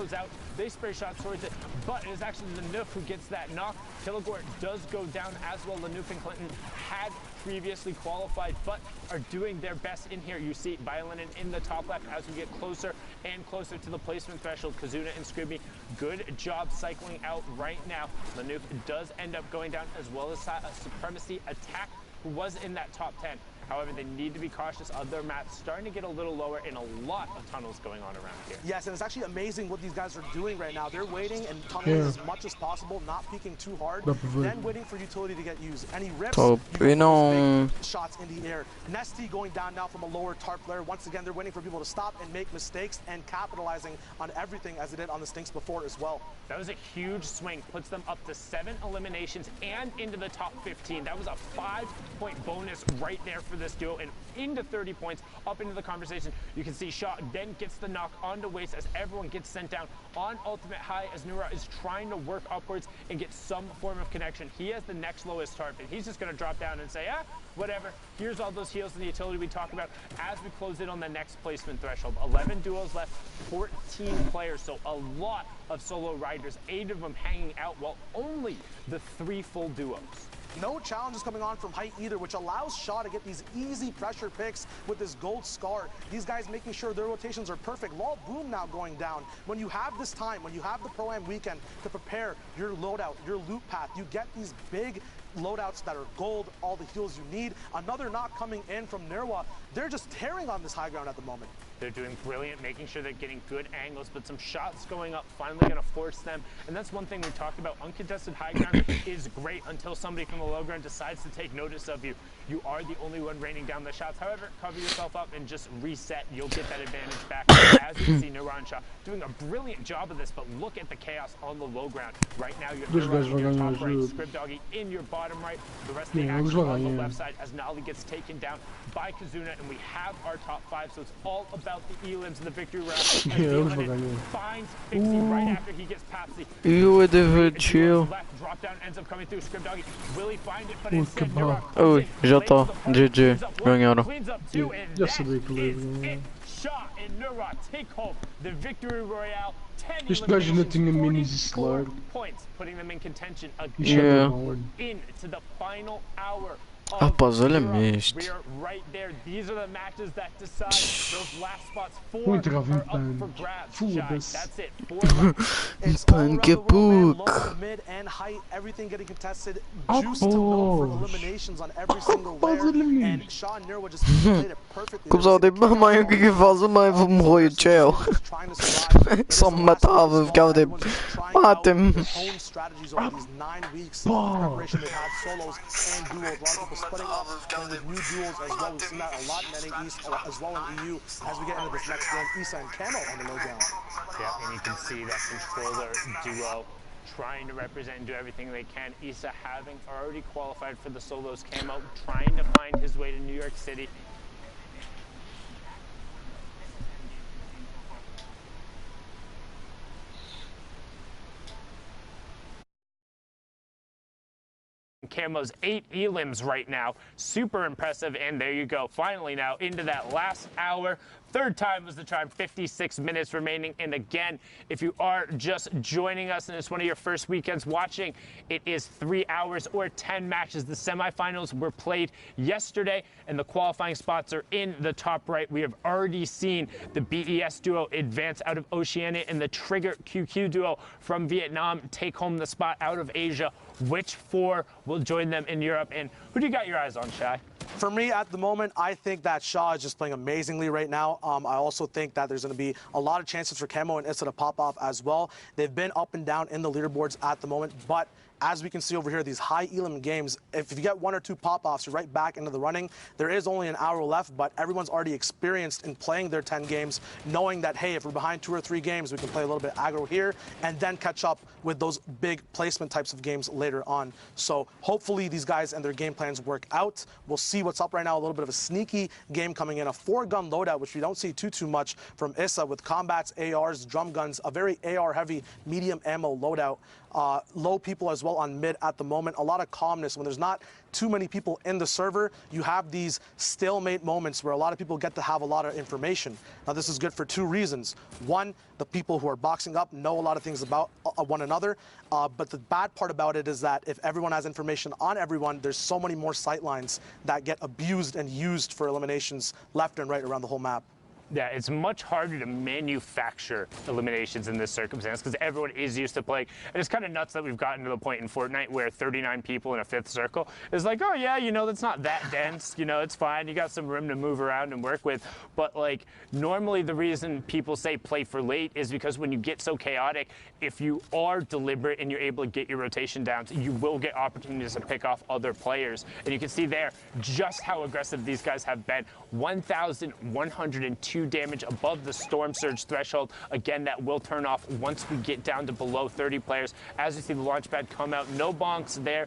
goes out. They spray shots towards it, but it is actually Lanuf who gets that knock. Killigore does go down as well. Lanuf and Clinton had previously qualified, but are doing their best in here. You see Violinen in the top left as we get closer and closer to the placement threshold. Kazuna and Scribby, good job cycling out right now. Lanuf does end up going down, as well as a Supremacy Attack, who was in that top 10. However, they need to be cautious of their mats starting to get a little lower and a lot of tunnels going on around here. Yes, and it's actually amazing what these guys are doing right now. They're waiting and tunneling as much as possible, not peeking too hard, then waiting for utility to get used. Any rips, big shots in the air. Nesty going down now from a lower tarp layer. Once again, they're waiting for people to stop and make mistakes and capitalizing on everything as they did on the Stinks before as well. That was a huge swing, puts them up to 7 eliminations and into the top 15. That was a 5-point bonus right there for this duo, and into 30 points, up into the conversation. You can see Shaw then gets the knock onto Waste as everyone gets sent down on ultimate high as Nura is trying to work upwards and get some form of connection. He has the next lowest tarp, and he's just going to drop down and say, whatever. Here's all those heals and the utility we talk about as we close in on the next placement threshold. 11 duos left, 14 players, so a lot of solo riders, 8 of them hanging out, while only the 3 full duos. No challenges coming on from height either, which allows Shaw to get these easy pressure picks with this gold scar. These guys making sure their rotations are perfect. Lol Boom now going down. When you have this time, when you have the Pro-Am weekend to prepare your loadout, your loop path, you get these big loadouts that are gold, all the heals you need. Another knock coming in from Nerwa. They're just tearing on this high ground at the moment. They're doing brilliant, making sure they're getting good angles, but some shots going up, finally going to force them. And that's one thing we talked about. Uncontested high ground is great until somebody from the low ground decides to take notice of you. You are the only one raining down the shots. However, cover yourself up and just reset. You'll get that advantage back. As you can see, Neuron Shaw doing a brilliant job of this, but look at the chaos on the low ground. Right now, you have Neuron in your top right, Scrib Doggy in your bottom right. The rest of the action on the left side as Nolly gets taken down by Kazuna, and we have our top 5, so it's all about the elims in the victory round. Finds Fixie right after he gets past the chill. left drop down, ends up coming through. Scrib Doggy, will he find it? But instead, Oj, já tá. GG. Ganharam. Cleans up 2, and that is it. Shaw and Nura take home the victory royale. 10 eliminations, 44 points, putting them in contention again into the final hour. Rapaz, olha isto. We are right there. These are the matches that decide those last spots. 4 are up for grabs. That's it. 4 it's all around the world, man. Low, mid, and height, everything getting contested. Juice to milk for eliminations on every single layer. And Shaw and Nerwa just played it perfectly. Começou a mamãe, o que faz? A mãe vai morrer, tchau. Só me matava, ficava de mata-me. Strategies over these 9 weeks of preparation. They've had solos and duos. A lot of people splitting up with new duels as well. We've seen that a lot in NA East as well in EU as we get into this next game. Issa and Camo on the low ground. Yeah, and you can see that controller duo trying to represent and do everything they can. Issa having already qualified for the solos, Camo trying to find his way to New York City. Camo's 8 elims right now, super impressive, and there you go. Finally now into that last hour. 3rd time was the charm, 56 minutes remaining. And again, if you are just joining us and it's one of your first weekends watching, it is 3 hours or 10 matches. The semifinals were played yesterday and the qualifying spots are in the top right. We have already seen the BES duo advance out of Oceania and the Trigger QQ duo from Vietnam take home the spot out of Asia. Which 4 will join them in Europe? And who do you got your eyes on, Shai? For me, at the moment, I think that Shaw is just playing amazingly right now. I also think that there's going to be a lot of chances for Camo and Issa to pop off as well. They've been up and down in the leaderboards at the moment, but as we can see over here, these high elim games, if you get 1 or 2 pop-offs, you're right back into the running. There is only an hour left, but everyone's already experienced in playing their 10 games, knowing that, hey, if we're behind 2 or 3 games, we can play a little bit aggro here and then catch up with those big placement types of games later on. So hopefully these guys and their game plans work out. We'll see what's up right now. A little bit of a sneaky game coming in, a 4-gun loadout, which we don't see too much from Issa, with combats, ARs, drum guns, a very AR-heavy medium ammo loadout. Low people as well on mid at the moment. A lot of calmness when there's not too many people in the server, you have these stalemate moments where a lot of people get to have a lot of information. Now, this is good for two reasons. One, the people who are boxing up know a lot of things about one another, but the bad part about it is that if everyone has information on everyone, there's so many more sightlines that get abused and used for eliminations left and right around the whole map. Yeah, it's much harder to manufacture eliminations in this circumstance because everyone is used to playing. And it's kind of nuts that we've gotten to the point in Fortnite where 39 people in a fifth circle is like, oh yeah, you know, that's not that dense. You know, it's fine. You got some room to move around and work with. But like, normally the reason people say play for late is because when you get so chaotic, if you are deliberate and you're able to get your rotation down, you will get opportunities to pick off other players. And you can see there just how aggressive these guys have been. 1,102 damage above the Storm Surge threshold. Again, that will turn off once we get down to below 30 players. As you see the launch pad come out, no bonks there.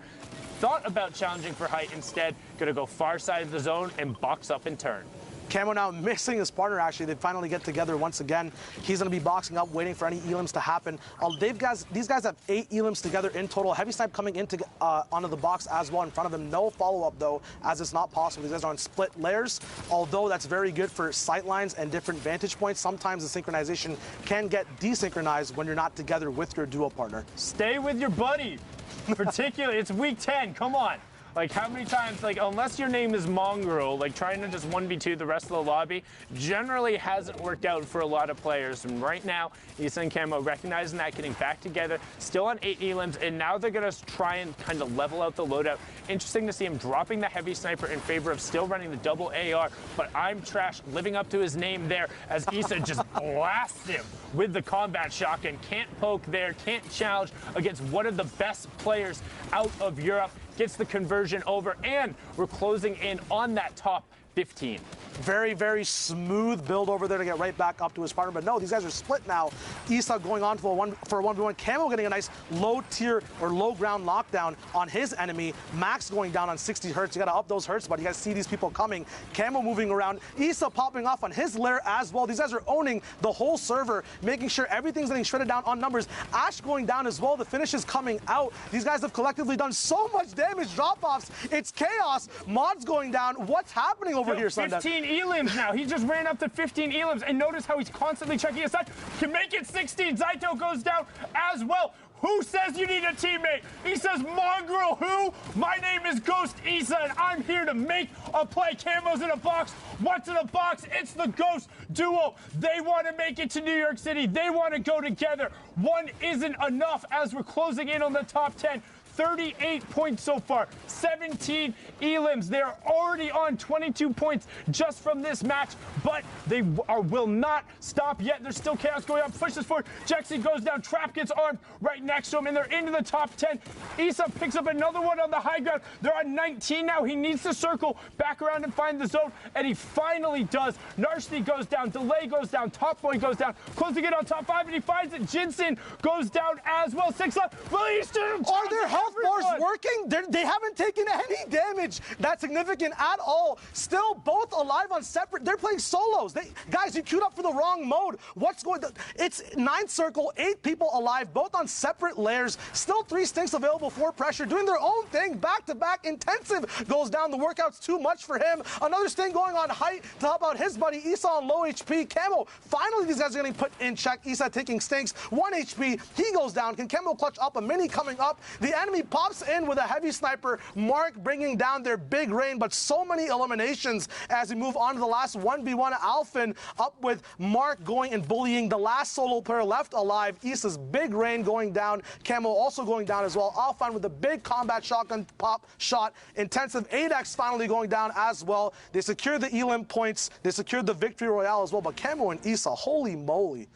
Thought about challenging for height instead. Gonna go far side of the zone and box up and turn. Camo now missing his partner, actually. They finally get together once again. He's going to be boxing up, waiting for any elims to happen. These guys have 8 elims together in total. Heavy Snipe coming into onto the box as well in front of him. No follow-up, though, as it's not possible. These guys are on split layers, although that's very good for sight lines and different vantage points. Sometimes the synchronization can get desynchronized when you're not together with your duo partner. Stay with your buddy. Particularly, it's week 10. Come on. Like, how many times, like, unless your name is Mongrel, like, trying to just 1v2 the rest of the lobby generally hasn't worked out for a lot of players. And right now, Issa and Camo recognizing that, getting back together, still on 8 elims, and now they're going to try and kind of level out the loadout. Interesting to see him dropping the heavy sniper in favor of still running the double AR, but I'm Trash living up to his name there as Issa just blasts him with the combat shotgun. Can't poke there, can't challenge against one of the best players out of Europe. Gets the conversion over, and we're closing in on that top 15. Very, very smooth build over there to get right back up to his partner. But no, these guys are split now. Issa going on for a 1v1. Camo getting a nice low tier or low ground lockdown on his enemy. Max going down on 60 hertz. You got to up those hertz, but you guys see these people coming. Camo moving around. Issa popping off on his lair as well. These guys are owning the whole server, making sure everything's getting shredded down on numbers. Ash going down as well. The finish is coming out. These guys have collectively done so much damage. Drop-offs. It's chaos. Mods going down. What's happening over here, Sunday? 15 elims now. He just ran up to 15 elims, and notice how he's constantly checking his side. Can make it 16. Zaito goes down as well. Who says you need a teammate? He says, Mongrel, who? My name is Ghost Issa, and I'm here to make a play. Camo's in a box. What's in a box? It's the Ghost duo. They want to make it to New York City. They want to go together. One isn't enough as we're closing in on the top 10. 38 points so far, 17 elims. They're already on 22 points just from this match, but they will not stop yet. There's still chaos going on. Pushes forward. Jexy goes down. Trap gets armed right next to him, and they're into the top 10. Issa picks up another one on the high ground. They're on 19 now. He needs to circle back around and find the zone, and he finally does. Narshni goes down. Delay goes down. Top Boy goes down. Closing in on top 5, and he finds it. Jinsen goes down as well. 6 left. Are there health bars working? They haven't taken any damage that's significant at all. Still both alive on separate. They're playing solos. Guys, you queued up for the wrong mode. What's going on? It's 9th circle, 8 people alive, both on separate layers. Still 3 stinks available for pressure, doing their own thing. Back-to-back intensive goes down. The workout's too much for him. Another sting going on height to help out his buddy. Issa on low HP. Camo, finally these guys are getting put in check. Issa taking stinks. 1 HP. He goes down. Can Camo clutch up? A mini coming up. The enemy pops in with a heavy sniper. Mark bringing down their big rain, but so many eliminations as we move on to the last 1v1. Alphen up with Mark going and bullying the last solo player left alive. Issa's big rain going down. Camo also going down as well. Alphen with a big combat shotgun pop shot. Intensive 8x finally going down as well. They secured the elim points. They secured the victory royale as well, but Camo and Issa, holy moly.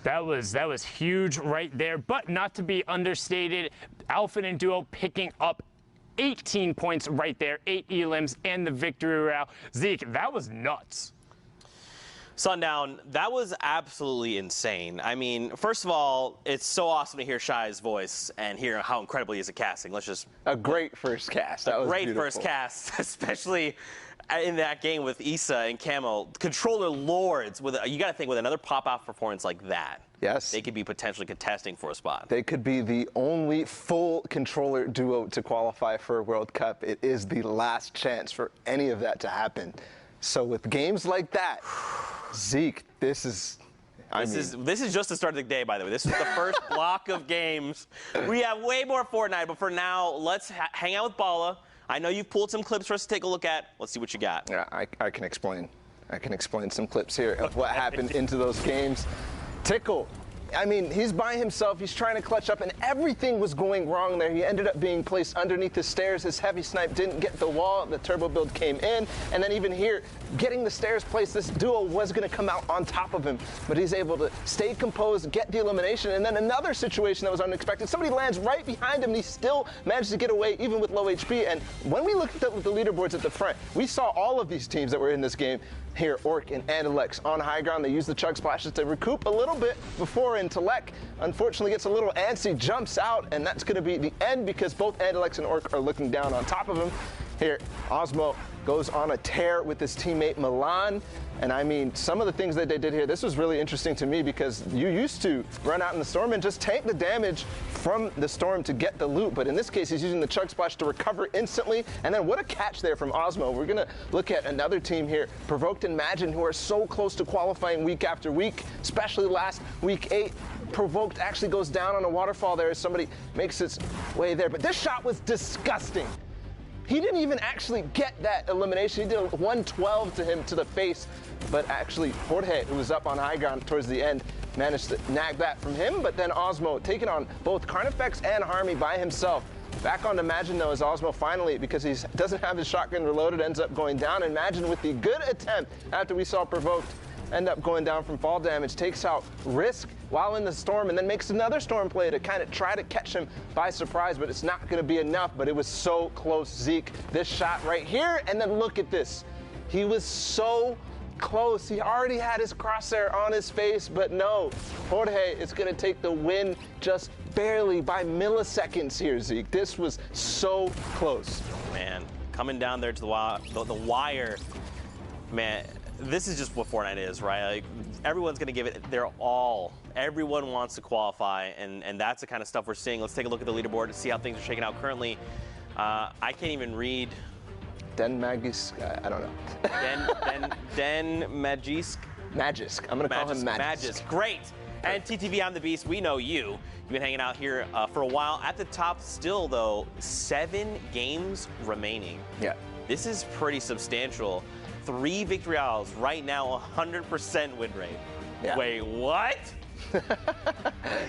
That was huge right there, but not to be understated. Alphen and Duo picking up 18 points right there, 8 elims and the victory royale. Zeke, that was nuts. Sundown, that was absolutely insane. I mean, first of all, it's so awesome to hear Shai's voice and hear how incredible he is at casting. Let's just... A great first cast. That was great beautiful. First cast, especially in that game with Issa and Camo, controller lords. You got to think with another pop-off performance like that. Yes. They could be potentially contesting for a spot. They could be the only full controller duo to qualify for a World Cup. It is the last chance for any of that to happen. So with games like that, Zeke, this is just the start of the day, by the way. This is the first block of games. We have way more Fortnite, but for now, let's hang out with Bala. I know you've pulled some clips for us to take a look at. Let's see what you got. Yeah, I can explain. I can explain some clips here of what happened into those games. Tickle. I mean, he's by himself. He's trying to clutch up, and everything was going wrong there. He ended up being placed underneath the stairs. His heavy snipe didn't get the wall. The turbo build came in, and then even here, getting the stairs placed, this duo was going to come out on top of him, but he's able to stay composed, get the elimination, and then another situation that was unexpected. Somebody lands right behind him, and he still managed to get away, even with low HP. And when we looked at the leaderboards at the front, we saw all of these teams that were in this game here, Orc and Andalex on high ground. They use the chug splashes to recoup a little bit before, and Telek unfortunately gets a little antsy, jumps out, and that's going to be the end because both Andalex and Orc are looking down on top of him. Here, Osmo goes on a tear with his teammate Milan. And I mean, some of the things that they did here, this was really interesting to me because you used to run out in the storm and just tank the damage from the storm to get the loot. But in this case, he's using the chug splash to recover instantly. And then what a catch there from Osmo. We're going to look at another team here, Provoked and Imagine, who are so close to qualifying week after week, especially last week 8. Provoked actually goes down on a waterfall there as somebody makes its way there. But this shot was disgusting. He didn't even actually get that elimination. He did a 112 to him to the face, but actually Jorge, who was up on high ground towards the end, managed to nag that from him. But then Osmo taking on both Carnifex and Harmy by himself. Back on Imagine though is Osmo finally, because he doesn't have his shotgun reloaded, ends up going down. Imagine with the good attempt after we saw Provoked end up going down from fall damage, takes out Risk while in the storm, and then makes another storm play to kind of try to catch him by surprise, but it's not going to be enough. But it was so close, Zeke. This shot right here, and then look at this. He was so close. He already had his crosshair on his face, but no. Jorge is going to take the win just barely by milliseconds here, Zeke. This was so close. Man, coming down there to the wire, man. This is just what Fortnite is, right? Like, everyone's going to give it their all. Everyone wants to qualify, and that's the kind of stuff we're seeing. Let's take a look at the leaderboard to see how things are shaking out currently. I can't even read. Den Magisk, I don't know. Den Magisk? Magisk. I'm going to call him Magisk. Magisk, great. And TTV, I'm the Beast. We know you. You've been hanging out here for a while. At the top still, though, 7 games remaining. Yeah. This is pretty substantial. 3 victory odds right now, 100% win rate. Yeah. Wait, what?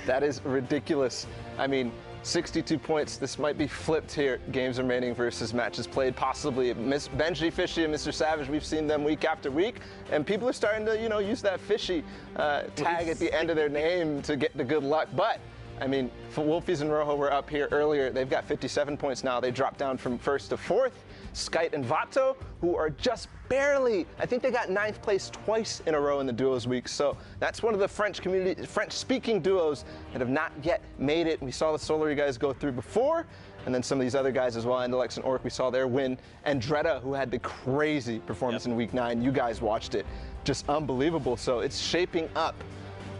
That is ridiculous. I mean, 62 points. This might be flipped here. Games remaining versus matches played. Possibly Benji Fishy and Mr. Savage. We've seen them week after week, and people are starting to, use that Fishy tag at the end of their name to get the good luck. But I mean, Wolfies and Rojo were up here earlier. They've got 57 points now. They dropped down from 1st to 4th. Skite and Vato, who are just barely, I think they got 9th place twice in a row in the duos week. So that's one of the French-speaking duos that have not yet made it. We saw the Solary guys go through before, and then some of these other guys as well, Andalex and Orc, we saw their win. And Dreda, who had the crazy performance in week 9. You guys watched it. Just unbelievable. So it's shaping up.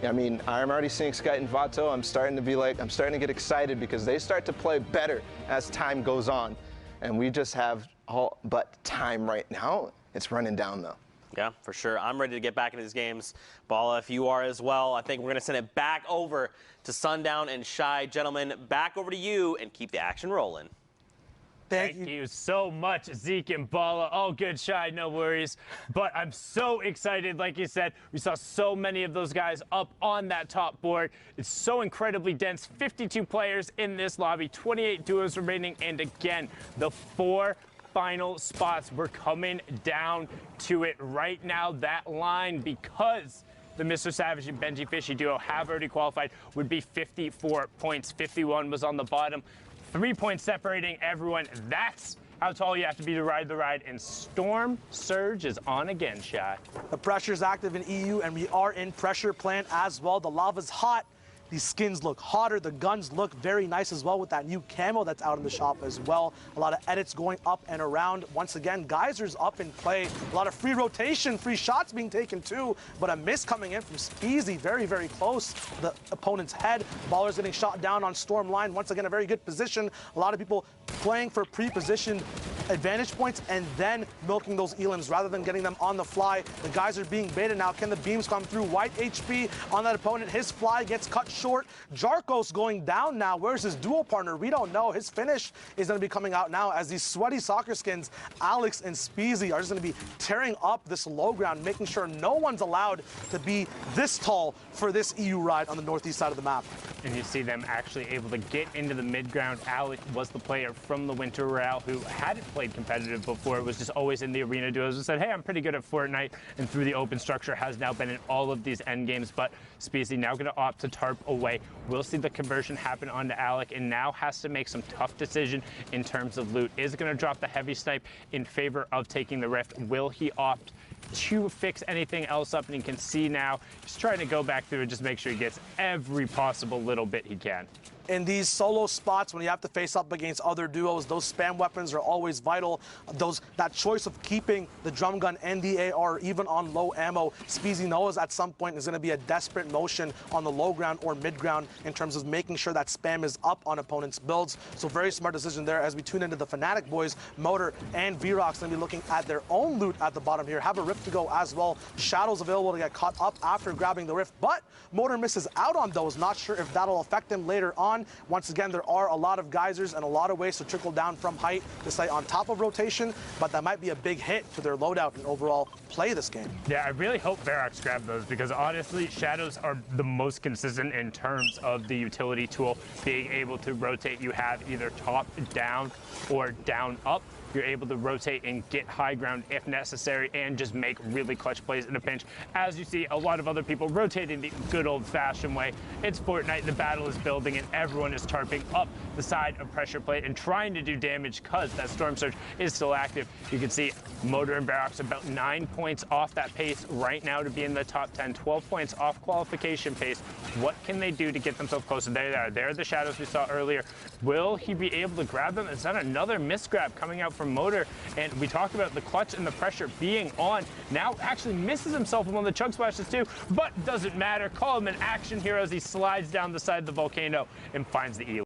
I mean, I'm already seeing Skite and Vato. I'm starting to get excited because they start to play better as time goes on. And we just have all but time right now. It's running down, though. Yeah, for sure. I'm ready to get back into these games. Bala, if you are as well, I think we're going to send it back over to Sundown and Shy. Gentlemen, back over to you and keep the action rolling. Thank you so much, Zeke and Bala. All good, Shy, no worries. But I'm so excited. Like you said, we saw so many of those guys up on that top board. It's so incredibly dense. 52 players in this lobby, 28 duos remaining. And again, the 4 final spots, we're coming down to it right now. That line, because the Mr. Savage and Benji Fishy duo have already qualified, would be 54 points. 51 was on the bottom. 3 points separating everyone. That's how tall you have to be to ride the ride. And Storm Surge is on again, Shy. The pressure is active in EU, and we are in pressure plant as well. The lava's hot. the skins look hotter. The guns look very nice as well with that new camo that's out in the shop as well. A lot of edits going up and around. Once again, Geysers up in play. A lot of free rotation, free shots being taken too, but a miss coming in from Speezy, very, very close to the opponent's head. Baller's getting shot down on Storm line. Once again, a very good position. A lot of people playing for pre-positioned advantage points and then milking those elims rather than getting them on the fly. The guys are being baited now. Can the beams come through? White HP on that opponent. His fly gets cut short. Jarkos going down now. Where's his dual partner? We don't know. His finish is going to be coming out now as these sweaty soccer skins, Alex and Speezy, are just going to be tearing up this low ground, making sure no one's allowed to be this tall for this EU ride on the northeast side of the map. And you see them actually able to get into the mid ground. Alex was the player from the Winter Royale who hadn't played competitive before. It was just always in the arena duos and said, hey, I'm pretty good at Fortnite, and through the open structure has now been in all of these end games. But Speezy now going to opt to tarp away. We'll see the conversion happen onto Alec, and now has to make some tough decision in terms of loot. Is going to drop the heavy snipe in favor of taking the rift. Will he opt to fix anything else up? And you can see now he's trying to go back through and just make sure he gets every possible little bit he can. In these solo spots, when you have to face up against other duos, those spam weapons are always vital. That choice of keeping the drum gun and the AR even on low ammo, Speezy knows at some point is going to be a desperate motion on the low ground or mid ground in terms of making sure that spam is up on opponents' builds. So very smart decision there as we tune into the Fnatic boys. Motor and V-Rock's going to be looking at their own loot at the bottom here. Have a rift to go as well. Shadows available to get caught up after grabbing the rift, but Motor misses out on those. Not sure if that'll affect him later on. Once again, there are a lot of geysers and a lot of ways to trickle down from height to stay on top of rotation, but that might be a big hit to their loadout and overall play this game. Yeah, I really hope Varrox grabbed those because honestly, shadows are the most consistent in terms of the utility tool being able to rotate. You have either top down or down up. You're able to rotate and get high ground if necessary and just make really clutch plays in a pinch. As you see, a lot of other people rotating the good old-fashioned way. It's Fortnite, the battle is building, and everyone is tarping up the side of pressure plate and trying to do damage because that Storm Surge is still active. You can see Motor and Varrox about 9 points off that pace right now to be in the top 10, 12 points off qualification pace. What can they do to get themselves closer? There they are. There are the shadows we saw earlier. Will he be able to grab them? Is that another misgrab coming out from Motor? And we talked about the clutch and the pressure being on. Now actually misses himself with one of the chug splashes too, but doesn't matter. Call him an action hero as he slides down the side of the volcano and finds the E.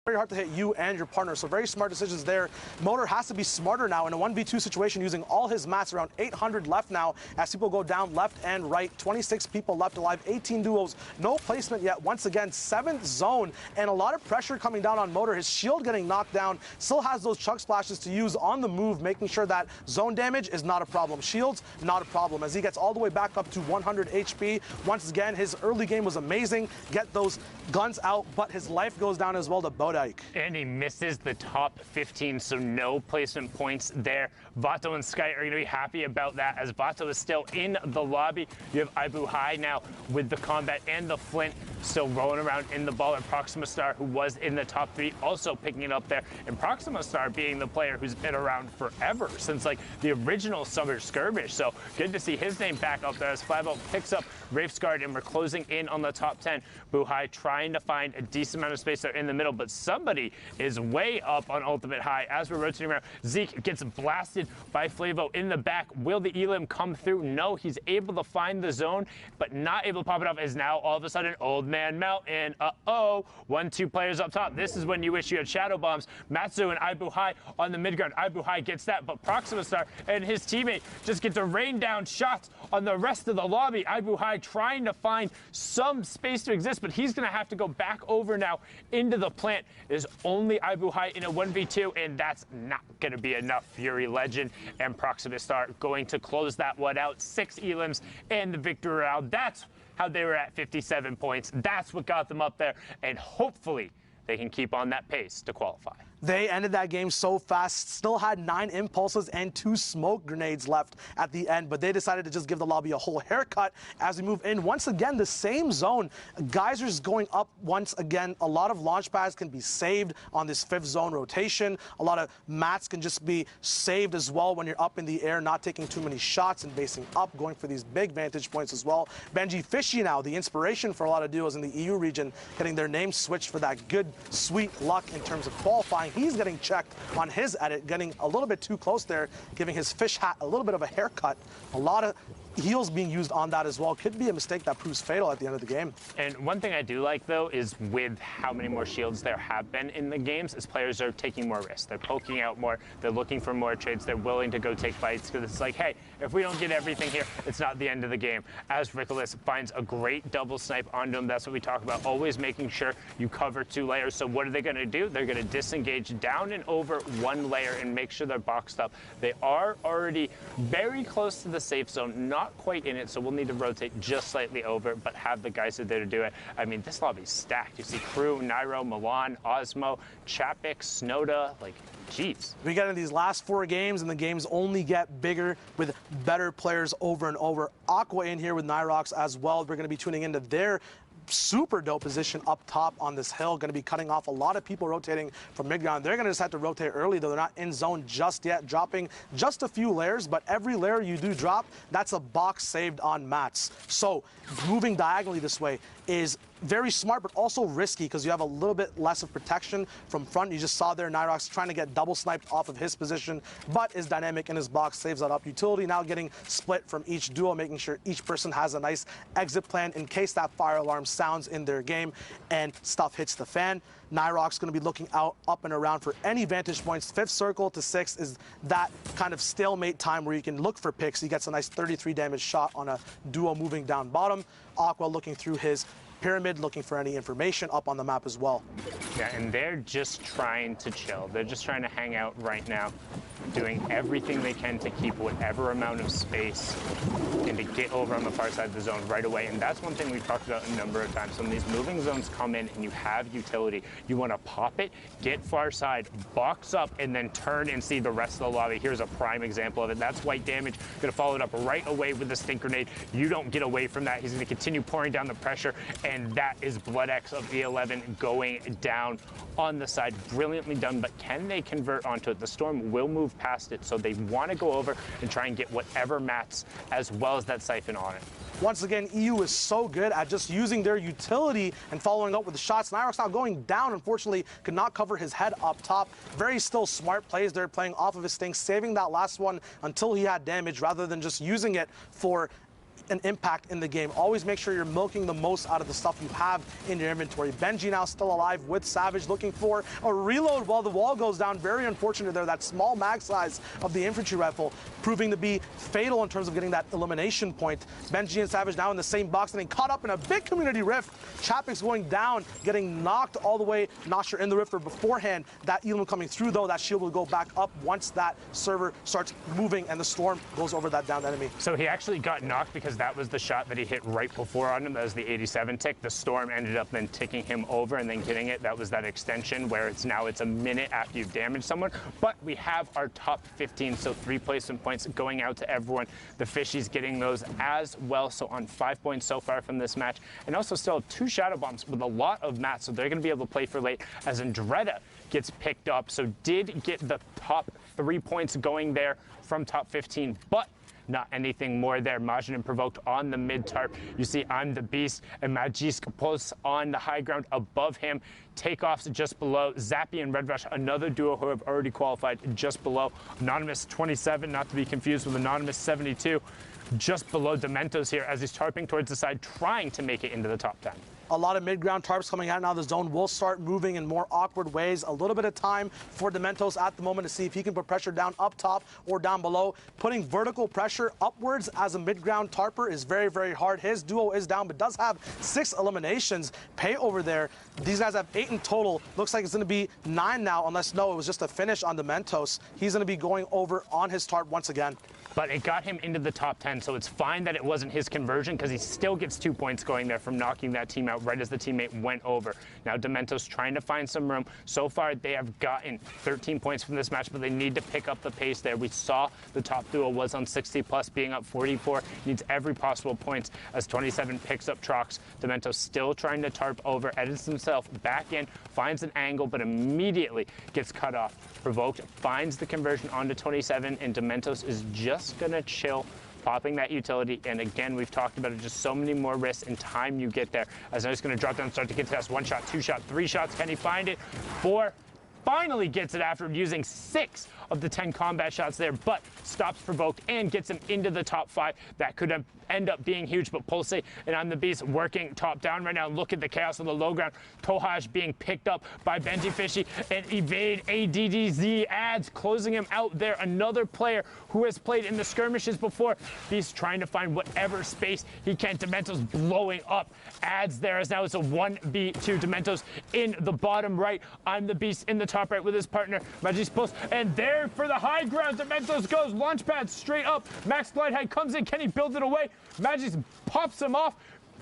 Very hard to hit you and your partner, so very smart decisions there. Motor has to be smarter now in a 1v2 situation, using all his mats. Around 800 left now as people go down left and right. 26 people left alive, 18 duos, no placement yet. Once again, 7th zone, and a lot of pressure coming down on Motor. His shield getting knocked down, still has those chug splashes to use on the move, making sure that zone damage is not a problem. Shields, not a problem, as he gets all the way back up to 100 HP. Once again, his early game was amazing. Get those guns out, but his life goes down as well to Bodike. And he misses the top 15, so no placement points there. Vato and Sky are going to be happy about that as Vato is still in the lobby. You have Ibu High now with the combat and the flint still rolling around in the ball. And Proxima Star, who was in the top 3, also picking it up there. And Proxima Star being the player who's been around forever, since like the original Summer Skirmish. So good to see his name back up there as Flavo picks up Wraith's Guard, and we're closing in on the top 10. Buhai trying to find a decent amount of space there in the middle, but somebody is way up on Ultimate High as we're rotating around. Zeke gets blasted by Flavo in the back. Will the Elim come through? No, he's able to find the zone, but not able to pop it off, as now all of a sudden Old Man Mountain. 1-2 players up top. This is when you wish you had Shadow Bombs. Matsu and Ibu High on the mid ground. Ibu High gets that, but Proxima Star and his teammate just get to rain down shots on the rest of the lobby. Ibu High trying to find some space to exist, but he's going to have to go back over now into the plant. There's only Ibu High in a 1v2, and that's not going to be enough. Fury Legend and Proxima Star going to close that one out. 6 elims and the victory round. That's how they were at 57 points. That's what got them up there, and hopefully they can keep on that pace to qualify. They ended that game so fast, still had 9 impulses and 2 smoke grenades left at the end, but they decided to just give the lobby a whole haircut as we move in. Once again, the same zone. Geysers going up once again. A lot of launch pads can be saved on this 5th zone rotation. A lot of mats can just be saved as well when you're up in the air, not taking too many shots and facing up, going for these big vantage points as well. Benji Fishy now, the inspiration for a lot of duos in the EU region, getting their name switched for that good, sweet luck in terms of qualifying. He's getting checked on his edit, getting a little bit too close there, giving his fish hat a little bit of a haircut. A lot of heals being used on that as well. Could be a mistake that proves fatal at the end of the game. And one thing I do like, though, is with how many more shields there have been in the games, is players are taking more risks. They're poking out more. They're looking for more trades. They're willing to go take fights because it's like, hey, if we don't get everything here, it's not the end of the game. As Rickolas finds a great double snipe onto him, that's what we talk about, always making sure you cover 2 layers. So what are they going to do? They're going to disengage down and over 1 layer and make sure they're boxed up. They are already very close to the safe zone, not quite in it, so we'll need to rotate just slightly over, but have the guys there to do it. I mean, this lobby's stacked. You see Crew, Nairo, Milan, Osmo, Chapik, Snowda, like, jeez. We get in these last 4 games, and the games only get bigger with better players over and over. Aqua in here with Nyrox as well. We're going to be tuning into their super dope position up top on this hill. Going to be cutting off a lot of people rotating from mid-ground. They're going to just have to rotate early, though. They're not in zone just yet, dropping just a few layers, but every layer you do drop, that's a box saved on mats. So moving diagonally this way is very smart, but also risky because you have a little bit less of protection from front. You just saw there Nyrox trying to get double sniped off of his position, but is dynamic in his box, saves that up. Utility now getting split from each duo, making sure each person has a nice exit plan in case that fire alarm sounds in their game and stuff hits the fan. Nyrox going to be looking out, up and around for any vantage points. 5th circle to 6th is that kind of stalemate time where you can look for picks. He gets a nice 33 damage shot on a duo moving down bottom. Aqua looking through his pyramid, looking for any information up on the map as well. Yeah, and they're just trying to chill. They're just trying to hang out right now, doing everything they can to keep whatever amount of space and to get over on the far side of the zone right away. And that's one thing we've talked about a number of times. When these moving zones come in and you have utility, you want to pop it, get far side, box up, and then turn and see the rest of the lobby. Here's a prime example of it. That's white damage. Going to follow it up right away with the stink grenade. You don't get away from that. He's going to continue pouring down the pressure, and that is Blood X of E11 going down on the side. Brilliantly done, but can they convert onto it? The Storm will move past it, so they want to go over and try and get whatever mats as well as that siphon on it. Once again, EU is so good at just using their utility and following up with the shots. Nyrox now going down, unfortunately, could not cover his head up top. Very still smart plays there, playing off of his thing, saving that last one until he had damage rather than just using it for an impact in the game. Always make sure you're milking the most out of the stuff you have in your inventory. Benji now still alive with Savage, looking for a reload while the wall goes down. Very unfortunate there. That small mag size of the infantry rifle proving to be fatal in terms of getting that elimination point. Benji and Savage now in the same box, getting caught up in a big community rift. Chapik's going down, getting knocked all the way. Not sure in the rift or beforehand. That Elam coming through, though, that shield will go back up once that server starts moving and the Storm goes over that downed enemy. So he actually got knocked because that was the shot that he hit right before on him. That was the 87 tick. The Storm ended up then ticking him over and then getting it. That was that extension where it's a minute after you've damaged someone. But we have our top 15, so 3 placement points going out to everyone. The Fishies getting those as well, so on 5 points so far from this match. And also still 2 Shadow Bombs with a lot of mats, so they're going to be able to play for late as Andretta gets picked up. So did get the top 3 points going there from top 15, but not anything more there. Majin provoked on the mid tarp. You see I'm the Beast and Magisk posts on the high ground above him. Takeoffs just below. Zappy and Red Rush, another duo who have already qualified, just below. Anonymous 27, not to be confused with Anonymous 72, just below Dementos here as he's tarping towards the side, trying to make it into the top 10. A lot of mid-ground tarps coming out now. The zone will start moving in more awkward ways. A little bit of time for Dementos at the moment to see if he can put pressure down up top or down below. Putting vertical pressure upwards as a mid-ground tarper is very, very hard. His duo is down, but does have 6 eliminations. Pay over there. These guys have 8 in total. Looks like it's going to be 9 now, unless, no, it was just a finish on Dementos. He's going to be going over on his tarp once again. but it got him into the top 10, so it's fine that it wasn't his conversion because he still gets 2 points going there from knocking that team out right as the teammate went over. Now Dementos trying to find some room. So far they have gotten 13 points from this match, but they need to pick up the pace there. We saw the top duo was on 60 plus, being up 44, needs every possible points as 27 picks up Trox. Dementos still trying to tarp over, edits himself back in, finds an angle, but immediately gets cut off. Provoked finds the conversion onto 27, and Dementos is just gonna chill, popping that utility. And again, we've talked about it, just so many more risks and time you get there. As now he's gonna drop down, start to contest. 1 shot, 2 shot, 3 shots. Can he find it? 4. Finally gets it after using 6 of the 10 combat shots there, but stops Provoked and gets him into the top 5. That could have end up being huge, but Pulse and I'm the Beast working top down right now. Look at the chaos on the low ground. Tohaj being picked up by Benji Fishy, and Evade ADDZ adds, closing him out there. Another player who has played in the skirmishes before. Beast trying to find whatever space he can. Dementos blowing up adds there, as now it's a 1v2. Dementos in the bottom right. I'm the Beast in the top right with his partner, Magi's Pulse, and there for the high ground, Dementos goes. Launch pad straight up. Max Glide Height comes in. Can he build it away? Magis pops him off.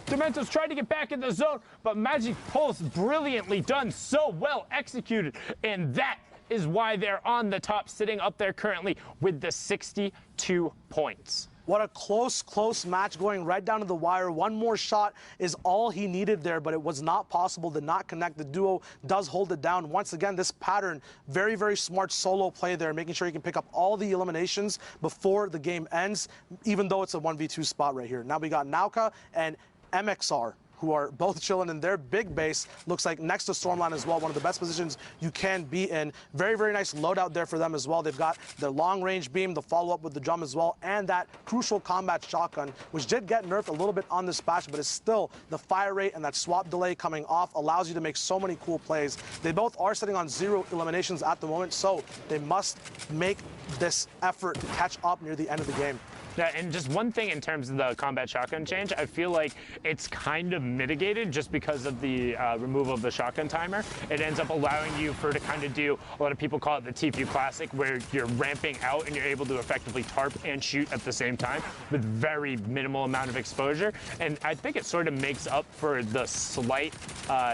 Dementos tried to get back in the zone, but Magic Pulse brilliantly done, so well executed, and that is why they're on the top, sitting up there currently with the 62 points. What a close match going right down to the wire. One more shot is all he needed there, but it was not possible to not connect. The duo does hold it down. Once again, this pattern, very, very smart solo play there, making sure he can pick up all the eliminations before the game ends, even though it's a 1v2 spot right here. Now we got Nauka and MXR, who are both chilling in their big base. Looks like next to Stormline as well, one of the best positions you can be in. Very, very nice loadout there for them as well. They've got their long-range beam, the follow-up with the drum as well, and that crucial combat shotgun, which did get nerfed a little bit on this patch, but it's still the fire rate and that swap delay coming off allows you to make so many cool plays. They both are sitting on 0 eliminations at the moment, so they must make this effort to catch up near the end of the game. Yeah, and just one thing in terms of the combat shotgun change, I feel like it's kind of mitigated just because of the removal of the shotgun timer. It ends up allowing you to kind of do, a lot of people call it the TP Classic, where you're ramping out and you're able to effectively tarp and shoot at the same time with very minimal amount of exposure. And I think it sort of makes up for the slight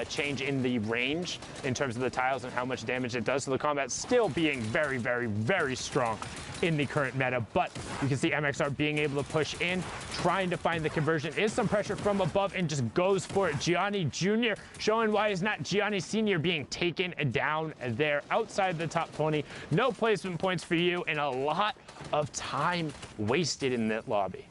change in the range in terms of the tiles and how much damage it does. So the combat still being very, very, very strong in the current meta, but you can see MXR being able to push in, trying to find the conversion. Is some pressure from above and just goes for it. Gianni Jr. showing why he's not Gianni Sr. being taken down there outside the top 20. No placement points for you and a lot of time wasted in that lobby.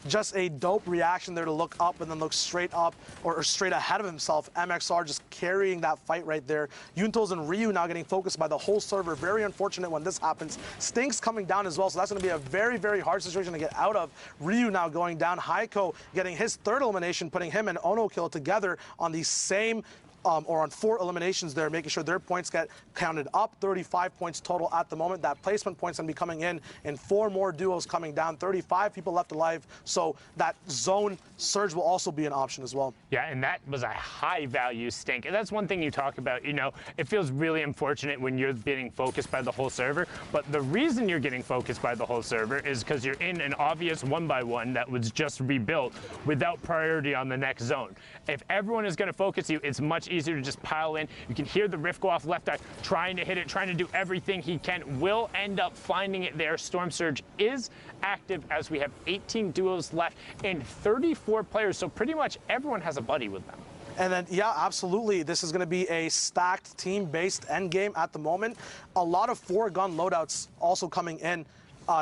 Just a dope reaction there to look up and then look straight up or straight ahead of himself. MXR just carrying that fight right there. Yuntos and Ryu now getting focused by the whole server. Very unfortunate when this happens. Stinks coming down as well, so that's going to be a very, very hard situation to get out of. Ryu now going down. Heiko getting his 3rd elimination, putting him and Ono Kill together on the same or on 4 eliminations there, making sure their points get counted up. 35 points total at the moment. That placement point's going to be coming in, and 4 more duos coming down. 35 people left alive, so that zone surge will also be an option as well. Yeah, and that was a high-value stink. And that's one thing you talk about, you know, it feels really unfortunate when you're getting focused by the whole server, but the reason you're getting focused by the whole server is because you're in an obvious 1x1 that was just rebuilt without priority on the next zone. If everyone is going to focus you, it's much easier to just pile in. You can hear the rift go off left eye, trying to hit it, trying to do everything he can. Will end up finding it there. Storm Surge is active as we have 18 duos left and 34 players, so pretty much everyone has a buddy with them. And then, yeah, absolutely. This is going to be a stacked team-based endgame at the moment. A lot of 4-gun loadouts also coming in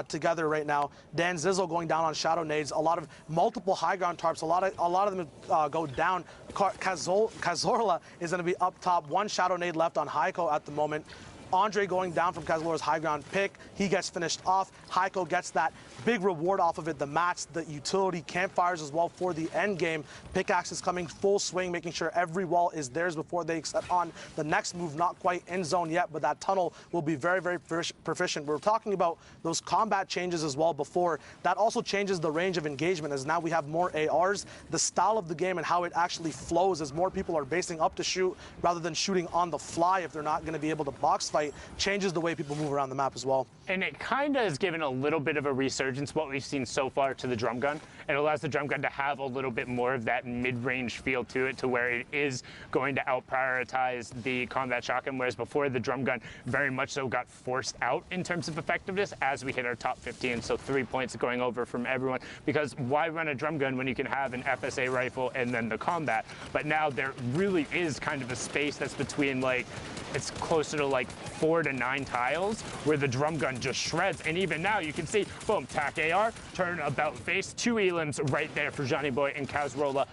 together right now. Dan Zizzle going down on Shadow Nades. A lot of multiple high ground tarps. A lot of them go down. Cazorla is going to be up top. 1 Shadow Nade left on Heiko at the moment. Andre going down from Cazorla's high ground pick. He gets finished off. Heiko gets that big reward off of it. The mats, the utility, campfires as well for the end game. Pickaxe is coming full swing, making sure every wall is theirs before they set on the next move. Not quite in zone yet, but that tunnel will be very, very proficient. We're talking about those combat changes as well before. That also changes the range of engagement, as now we have more ARs. The style of the game and how it actually flows as more people are basing up to shoot rather than shooting on the fly if they're not going to be able to box fight. fight changes the way people move around the map as well. And it kind of has given a little bit of a resurgence, what we've seen so far, to the drum gun. It allows the drum gun to have a little bit more of that mid-range feel to it, to where it is going to out-prioritize the combat shotgun, whereas before the drum gun very much so got forced out in terms of effectiveness as we hit our top 15, so 3 points going over from everyone, because why run a drum gun when you can have an FSA rifle and then the combat? But now there really is kind of a space that's between, like, it's closer to like 4 to 9 tiles where the drum gun just shreds. And even now you can see, boom, tac AR, turn about face, 2 elims right there for Johnny Boy and Kazrola.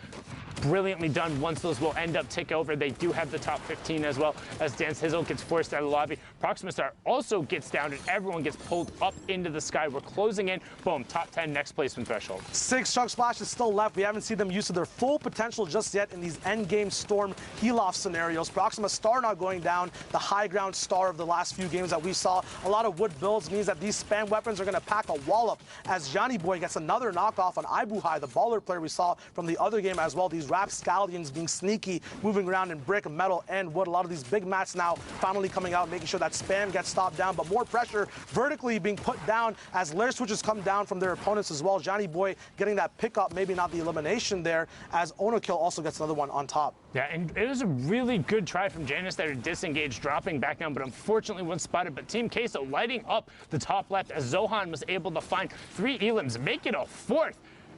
Brilliantly done. Once those will end up tick over, they do have the top 15 as well, as Dance Hizzle gets forced out of the lobby. Proxima Star also gets down and everyone gets pulled up into the sky. We're closing in. Boom, top 10 next placement threshold. 6 chug splashes still left. We haven't seen them use to their full potential just yet in these end game storm heal-off scenarios. Proxima Star not going down, the high ground star of the last few games that we saw. A lot of wood builds means that these spam weapons are going to pack a wallop, as Johnny Boy gets another knockoff on Ibuhai, the baller player we saw from the other game as well. These rapscallions being sneaky, moving around in brick, metal, and wood. A lot of these big mats now finally coming out, making sure that spam gets stopped down, but more pressure vertically being put down as lair switches come down from their opponents as well. Johnny Boy getting that pickup, maybe not the elimination there, as Onokill also gets another one on top. Yeah, and it was a really good try from Janus there to disengage, dropping back down, but unfortunately wasn't spotted. But Team Queso lighting up the top left as Zohan was able to find 3 elims, make it a 4th,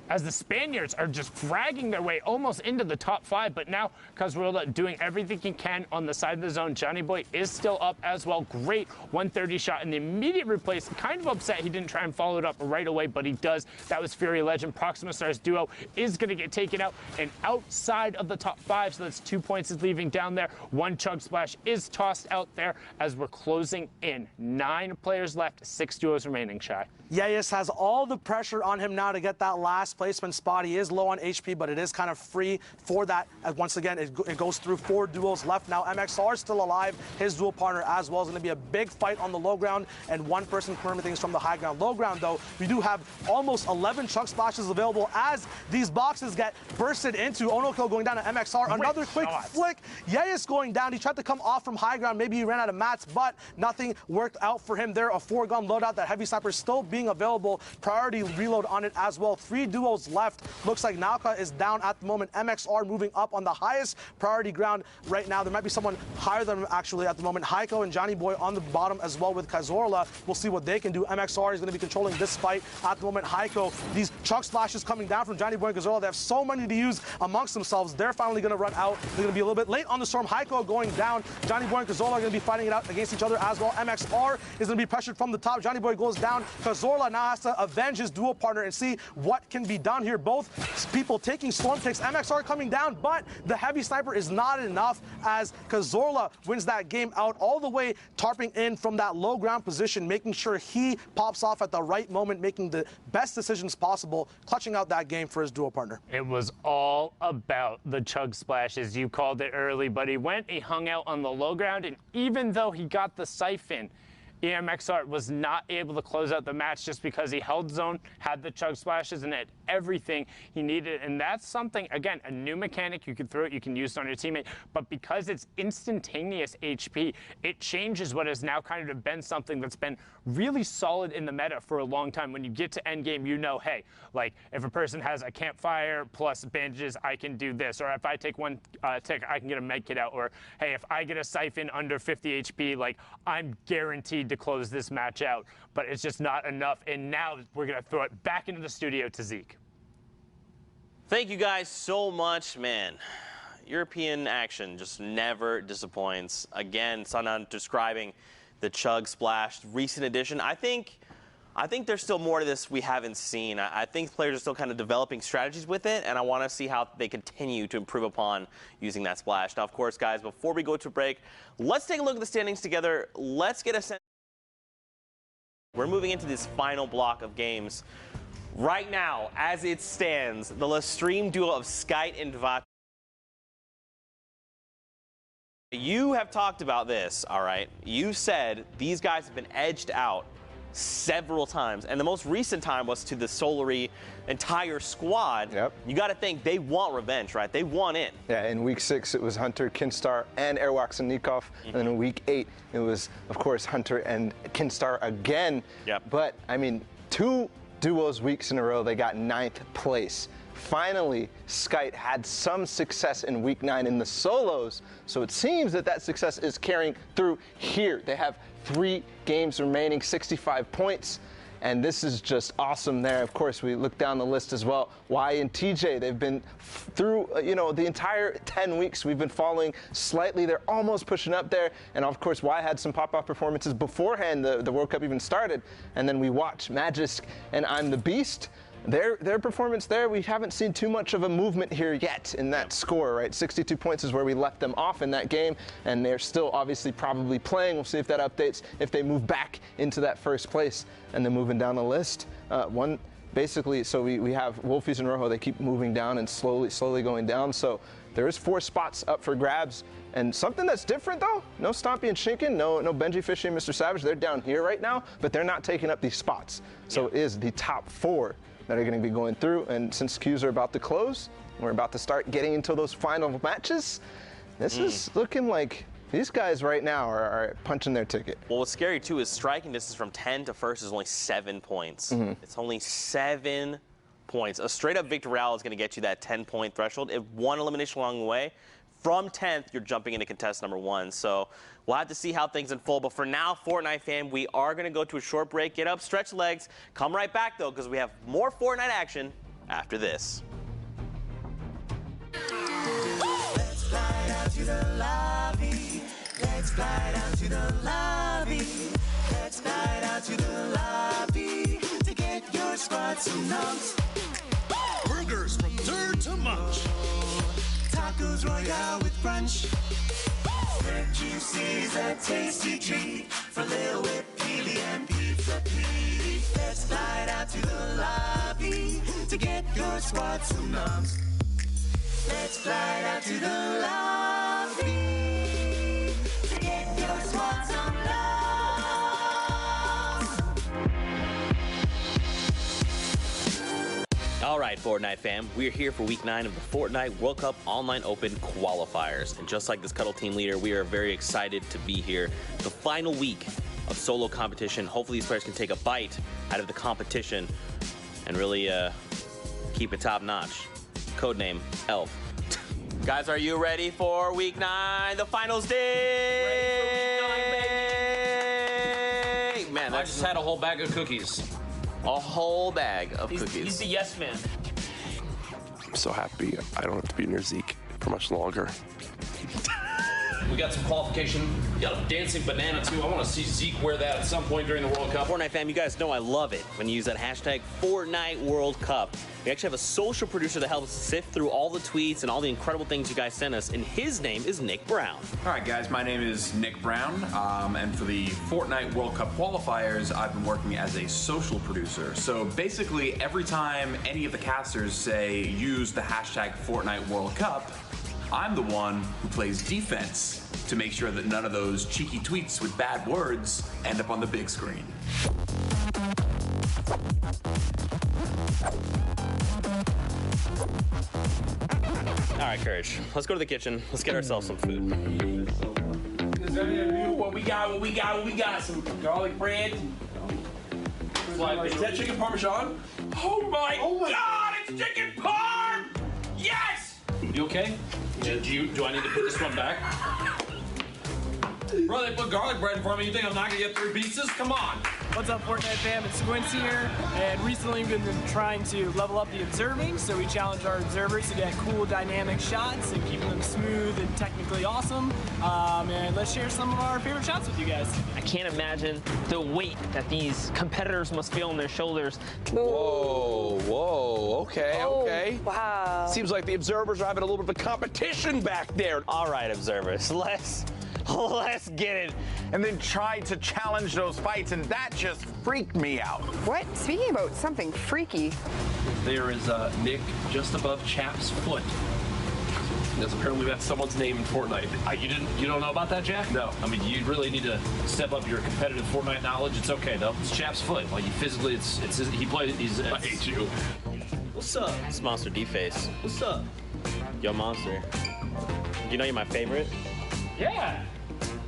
as the Spaniards are just fragging their way almost into the top 5. But now Kazrola doing everything he can on the side of the zone. Johnny Boy is still up as well. Great 130 shot in the immediate replace. Kind of upset he didn't try and follow it up right away, but he does. That was Fury Legend. Proxima Stars duo is going to get taken out and outside of the top 5, so that's 2 points is leaving down there. 1 chug splash is tossed out there as we're closing in. 9 players left, 6 duos remaining, Shy. Yayas has all the pressure on him now to get that last placement spot. He is low on HP, but it is kind of free for that. As once again, it goes through 4 duels left now. MXR still alive. His dual partner as well is going to be a big fight on the low ground, and one person confirming things from the high ground. Low ground, though, we do have almost 11 chug splashes available as these boxes get bursted into. Onokill going down to MXR. Another quick flick. Yayas going down. He tried to come off from high ground. Maybe he ran out of mats, but nothing worked out for him there. A 4-gun loadout. That heavy sniper still being available. Priority reload on it as well. 3 duos left. Looks like Nauka is down at the moment. MXR moving up on the highest priority ground right now. There might be someone higher than him actually at the moment. Heiko and Johnny Boy on the bottom as well with Kazorla. We'll see what they can do. MXR is going to be controlling this fight at the moment. Heiko, these chug splashes coming down from Johnny Boy and Kazorla. They have so many to use amongst themselves. They're finally going to run out. They're going to be a little bit late on the storm. Heiko going down. Johnny Boy and Kazorla are going to be fighting it out against each other as well. MXR is going to be pressured from the top. Johnny Boy goes down. Kazorla now has to avenge his dual partner and see what can be done here. Both people taking storm kicks. MXR coming down, but the heavy sniper is not enough as Kazorla wins that game out all the way, tarping in from that low ground position, making sure he pops off at the right moment, making the best decisions possible, clutching out that game for his dual partner. It was all about the chug splashes. You called it early, but he went, he hung out on the low ground, and even though he got the siphon, EMXR was not able to close out the match just because he held zone, had the chug splashes, and had everything he needed. And that's something, again, a new mechanic. You can throw it, you can use it on your teammate, but because it's instantaneous HP, it changes what has now kind of been something that's been really solid in the meta for a long time. When you get to endgame, you know, hey, like if a person has a campfire plus bandages, I can do this. Or if I take one tick, I can get a med kit out. Or hey, if I get a siphon under 50 HP, like I'm guaranteed to close this match out, but it's just not enough. And now we're going to throw it back into the studio to Zeke. Thank you guys so much, man. European action just never disappoints. Again, Sunan describing the chug splash recent edition. I think there's still more to this we haven't seen. I think players are still kind of developing strategies with it, and I want to see how they continue to improve upon using that splash. Now, of course, guys, before we go to break, let's take a look at the standings together. Let's get a sense. We're moving into this final block of games. Right now, as it stands, the Lestream duo of Skite and Vat. You have talked about this, all right? You said these guys have been edged out several times, and the most recent time was to the Solary entire squad. Yep. You got to think they want revenge, right? They want in. Yeah, in week 6, it was Hunter, Kinstar, and Erwachsenikov. And then in week 8, it was, of course, Hunter and Kinstar again. Yep. But, I mean, 2 duos weeks in a row, they got 9th place. Finally, Skite had some success in week 9 in the solos, so it seems that that success is carrying through here. They have 3 games remaining, 65 points, and this is just awesome there. Of course, we look down the list as well. Y and TJ, they've been through, the entire 10 weeks. We've been following slightly. They're almost pushing up there, and of course, Y had some pop-off performances beforehand the World Cup even started, and then we watch Magisk and I'm the Beast. Their performance there, we haven't seen too much of a movement here yet in that score, right? 62 points is where we left them off in that game, and they're still obviously probably playing. We'll see if that updates, if they move back into that first place. And then moving down the list, basically, so we have Wolfies and Rojo, they keep moving down and slowly going down. So there is 4 spots up for grabs. And something that's different, though, no Stompy and Shinken, no Benji Fishy and Mr. Savage. They're down here right now, but they're not taking up these spots. So it is the top 4 that are going to be going through. And since queues are about to close, we're about to start getting into those final matches. This is looking like these guys right now are punching their ticket. Well, what's scary, too, is striking distance from 10 to first is only 7 points. It's only 7 points. A straight-up Victor Real is going to get you that 10-point threshold. If one elimination along the way, from 10th, you're jumping into contest number 1. So we'll have to see how things unfold. But for now, Fortnite fam, we are going to go to a short break, get up, stretch legs, come right back, though, because we have more Fortnite action after this. Let's fly out to the lobby. Let's fly out to the lobby. Let's fly out to the lobby to get your squad some nums. Burgers from dirt to munch. Tacos Royale with brunch. Red juices, a tasty treat for Lil Whip, Peely, and Pizza Pete. Let's fly out to the lobby to get your squad some nums. Let's fly out to the lobby to get your squad some nums. All right, Fortnite fam, we're here for week 9 of the Fortnite World Cup Online Open qualifiers. And just like this Cuddle team leader, we are very excited to be here. The final week of solo competition. Hopefully these players can take a bite out of the competition and really keep it top notch. Codename Elf. Guys, are you ready for week 9, the finals day? Man, I just had a whole bag of cookies. A whole bag of cookies. He's the yes man. I'm so happy I don't have to be near Zeke for much longer. We got some qualification. We got a dancing banana too. I want to see Zeke wear that at some point during the World Cup. Fortnite fam, you guys know I love it when you use that hashtag Fortnite World Cup. We actually have a social producer that helps sift through all the tweets and all the incredible things you guys send us, and his name is Nick Brown. All right, guys, my name is Nick Brown, and for the Fortnite World Cup qualifiers, I've been working as a social producer. So basically, every time any of the casters say use the hashtag Fortnite World Cup, I'm the one who plays defense to make sure that none of those cheeky tweets with bad words end up on the big screen. All right, Courage, let's go to the kitchen. Let's get ourselves some food. What we got? Some garlic bread. Is that chicken parmesan? Oh my God, it's chicken parm! Yes! You okay? Do I need to put this one back? Bro, they put garlic bread in front of me. You think I'm not gonna get 3 pieces? Come on. What's up, Fortnite fam? It's Squints here, and recently we've been trying to level up the observing, so we challenge our observers to get cool dynamic shots and keep them smooth and technically awesome. And let's share some of our favorite shots with you guys. I can't imagine the weight that these competitors must feel on their shoulders. Whoa, okay, okay. Wow. Seems like the observers are having a little bit of a competition back there. All right, observers, let's get it. And then tried to challenge those fights, and that just freaked me out. What? Speaking about something freaky. There is Nick just above Chap's foot. That's apparently that's someone's name in Fortnite. You don't know about that, Jack? No. I mean, you really need to step up your competitive Fortnite knowledge. It's okay though. It's Chap's foot. Like, physically, he plays. I hate you. What's up? It's Monster D-Face. What's up? Yo, Monster. Do you know you're my favorite? Yeah,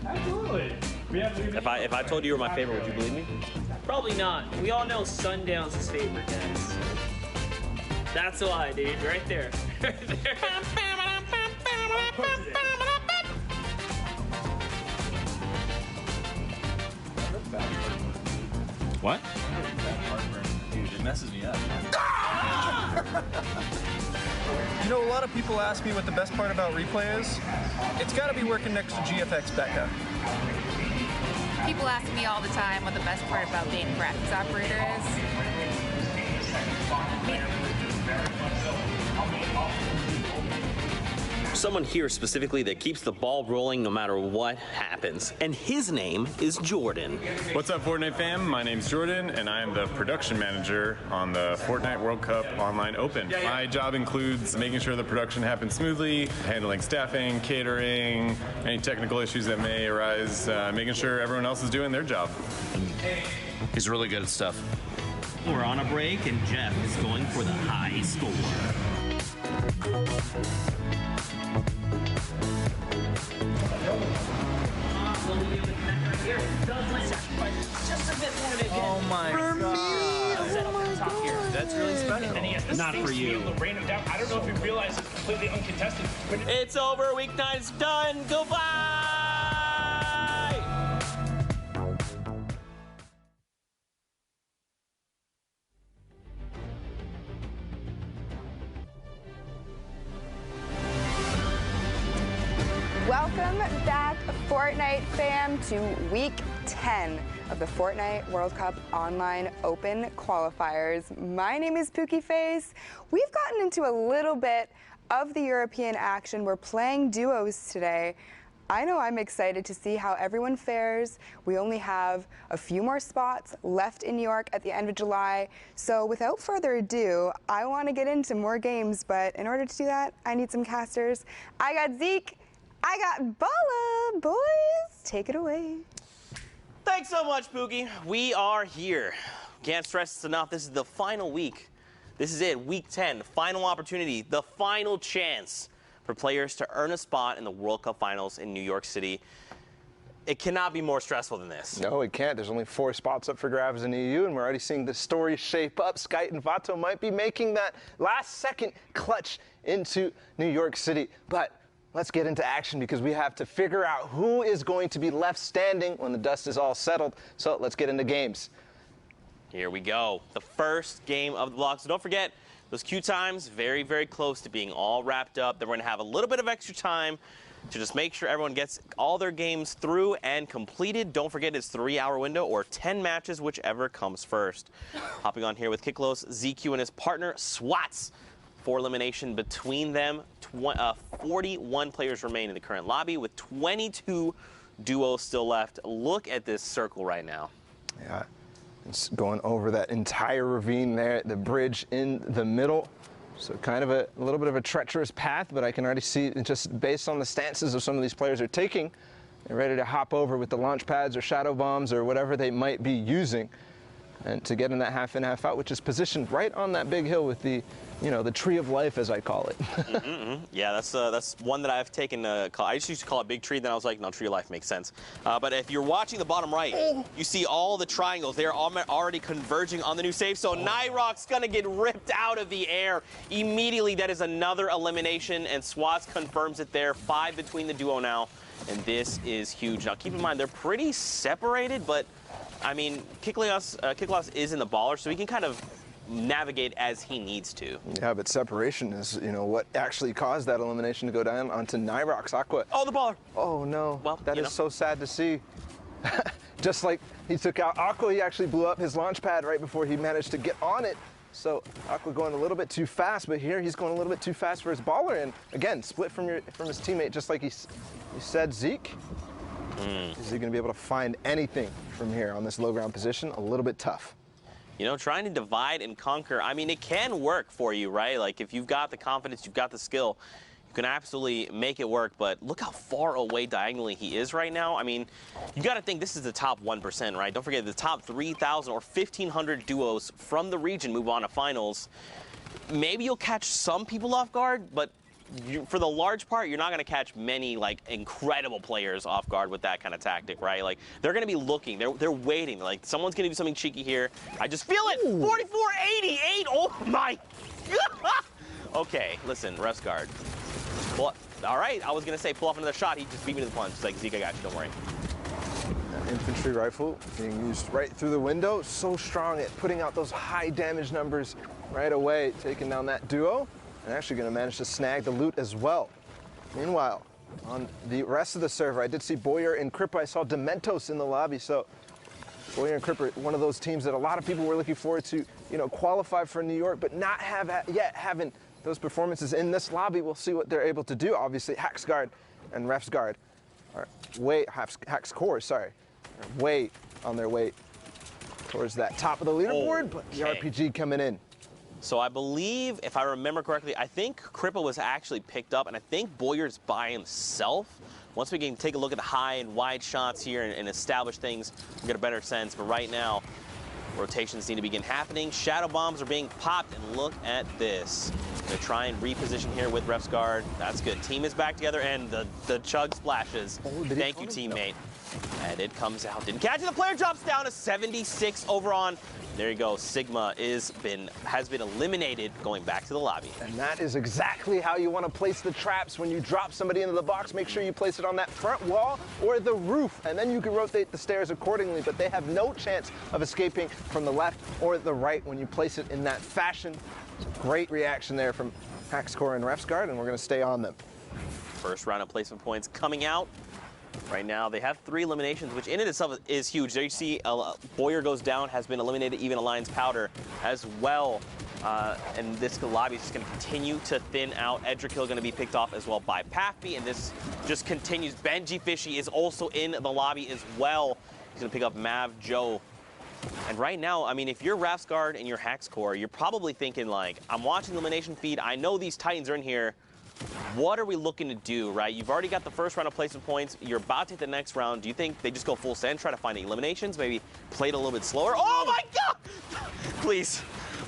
absolutely. If I told you were my favorite, would you believe me? Probably not. We all know Sundown's his favorite, guys. That's why, dude. Right there. Right there. What? Dude, it messes me up. You know, a lot of people ask me what the best part about replay is. It's got to be working next to GFX Becca. People ask me all the time what the best part about being a graphics operator is. Someone here specifically that keeps the ball rolling no matter what happens. And his name is Jordan. What's up, Fortnite fam? My name's Jordan, and I am the production manager on the Fortnite World Cup Online Open. My job includes making sure the production happens smoothly, handling staffing, catering, any technical issues that may arise, making sure everyone else is doing their job. He's really good at stuff. We're on a break, and Jeff is going for the high score. Oh my God. That's really special. And he has this Not for you. The rain of doubt. I don't know if you realize it's completely uncontested. But It's over. Week 9's done. Goodbye. Welcome back, Fortnite fam, to week 10 of the Fortnite World Cup Online Open qualifiers. My name is Pookie Face. We've gotten into a little bit of the European action. We're playing duos today. I know I'm excited to see how everyone fares. We only have a few more spots left in New York at the end of July. So without further ado, I want to get into more games, but in order to do that, I need some casters. I got Zeke. I got Bala. Boys, take it away. Thanks so much, Pookie. We are here. Can't stress this enough. This is the final week. This is it, week 10, the final opportunity, the final chance for players to earn a spot in the World Cup Finals in New York City. It cannot be more stressful than this. No, it can't. There's only 4 spots up for grabs in the EU, and we're already seeing the story shape up. Skite and Vato might be making that last-second clutch into New York City. But let's get into action because we have to figure out who is going to be left standing when the dust is all settled. So let's get into games. Here we go. The first game of the block. So don't forget, those queue times, very, very close to being all wrapped up. Then we're going to have a little bit of extra time to just make sure everyone gets all their games through and completed. Don't forget, it's 3-hour window or 10 matches, whichever comes first. Hopping on here with Kiklos, ZQ, and his partner, Swats. 4 elimination between them. 41 players remain in the current lobby with 22 duos still left. Look at this circle right now. Yeah, it's going over that entire ravine there, the bridge in the middle. So kind of a little bit of a treacherous path, but I can already see, just based on the stances of some of these players are taking, they're ready to hop over with the launch pads or shadow bombs or whatever they might be using, and to get in that half in, half out, which is positioned right on that big hill with the, you know, the tree of life, as I call it. Yeah, that's one that I've taken to call. I just used to call it Big Tree, then I was like, no, Tree of Life makes sense. But if you're watching the bottom right, you see all the triangles. They're already converging on the new safe zone. Nyroc's gonna get ripped out of the air immediately. That is another elimination, and Swats confirms it there. 5 between the duo now, and this is huge. Now, keep in mind, they're pretty separated, but I mean, Kiklos is in the baller, so he can kind of navigate as he needs to. Yeah, but separation is, you know, what actually caused that elimination to go down onto Nyroc's Aqua. Oh, the baller. Oh, no. Well, that is so sad to see. Just like he took out Aqua, he actually blew up his launch pad right before he managed to get on it. So Aqua going a little bit too fast, but here he's going a little bit too fast for his baller. And again, split from his teammate, just like you said, Zeke. Is he going to be able to find anything from here on this low ground position? A little bit tough. You know, trying to divide and conquer, I mean, it can work for you, right? Like, if you've got the confidence, you've got the skill, you can absolutely make it work, but look how far away diagonally he is right now. I mean, you got to think this is the top 1%, right? Don't forget the top 3,000 or 1,500 duos from the region move on to finals. Maybe you'll catch some people off guard, but for the large part, you're not going to catch many like incredible players off guard with that kind of tactic, right? Like they're going to be looking, they're waiting. Like someone's going to do something cheeky here. I just feel it. 44-88. Oh my God. Okay, listen, rest guard. Well, all right, I was going to say pull off another shot. He just beat me to the punch. It's like, Zeke, I got you. Don't worry. Infantry rifle being used right through the window. So strong at putting out those high damage numbers right away, taking down that duo. And actually going to manage to snag the loot as well. Meanwhile, on the rest of the server, I did see Boyer and Crippa. I saw Dementos in the lobby. So Boyer and Crippa, one of those teams that a lot of people were looking forward to, qualify for New York, but not have yet having those performances in this lobby. We'll see what they're able to do. Obviously, Haxguard and Refsguard are Haxcore, sorry, are way on their way towards that top of the leaderboard, but the RPG coming in. So I believe, if I remember correctly, I think Crippa was actually picked up, and I think Boyer's by himself. Once we can take a look at the high and wide shots here and establish things, we'll get a better sense. But right now, rotations need to begin happening. Shadow bombs are being popped, and look at this. Gonna try and reposition here with Ref's guard. That's good. Team is back together, and the chug splashes. Thank you, teammate. And it comes out. Didn't catch it. The player drops down to 76 over on. There you go. Sigma has been eliminated, going back to the lobby. And that is exactly how you want to place the traps. When you drop somebody into the box, make sure you place it on that front wall or the roof, and then you can rotate the stairs accordingly, but they have no chance of escaping from the left or the right when you place it in that fashion. Great reaction there from Haxcore and Refsguard, and we're going to stay on them. First round of placement points coming out. Right now, they have 3 eliminations, which in and itself is huge. There you see Boyer goes down, has been eliminated, even Alliance Powder as well. And this lobby is just going to continue to thin out. Edgerkill going to be picked off as well by Pappy, and this just continues. Benji Fishy is also in the lobby as well. He's going to pick up Mav Joe. And right now, I mean, if you're Rafsguard and you're Haxcore, you're probably thinking, like, I'm watching the elimination feed. I know these Titans are in here. What are we looking to do, right? You've already got the first round of placement points. You're about to hit the next round. Do you think they just go full send, try to find the eliminations, maybe play it a little bit slower? Oh, my God! Please.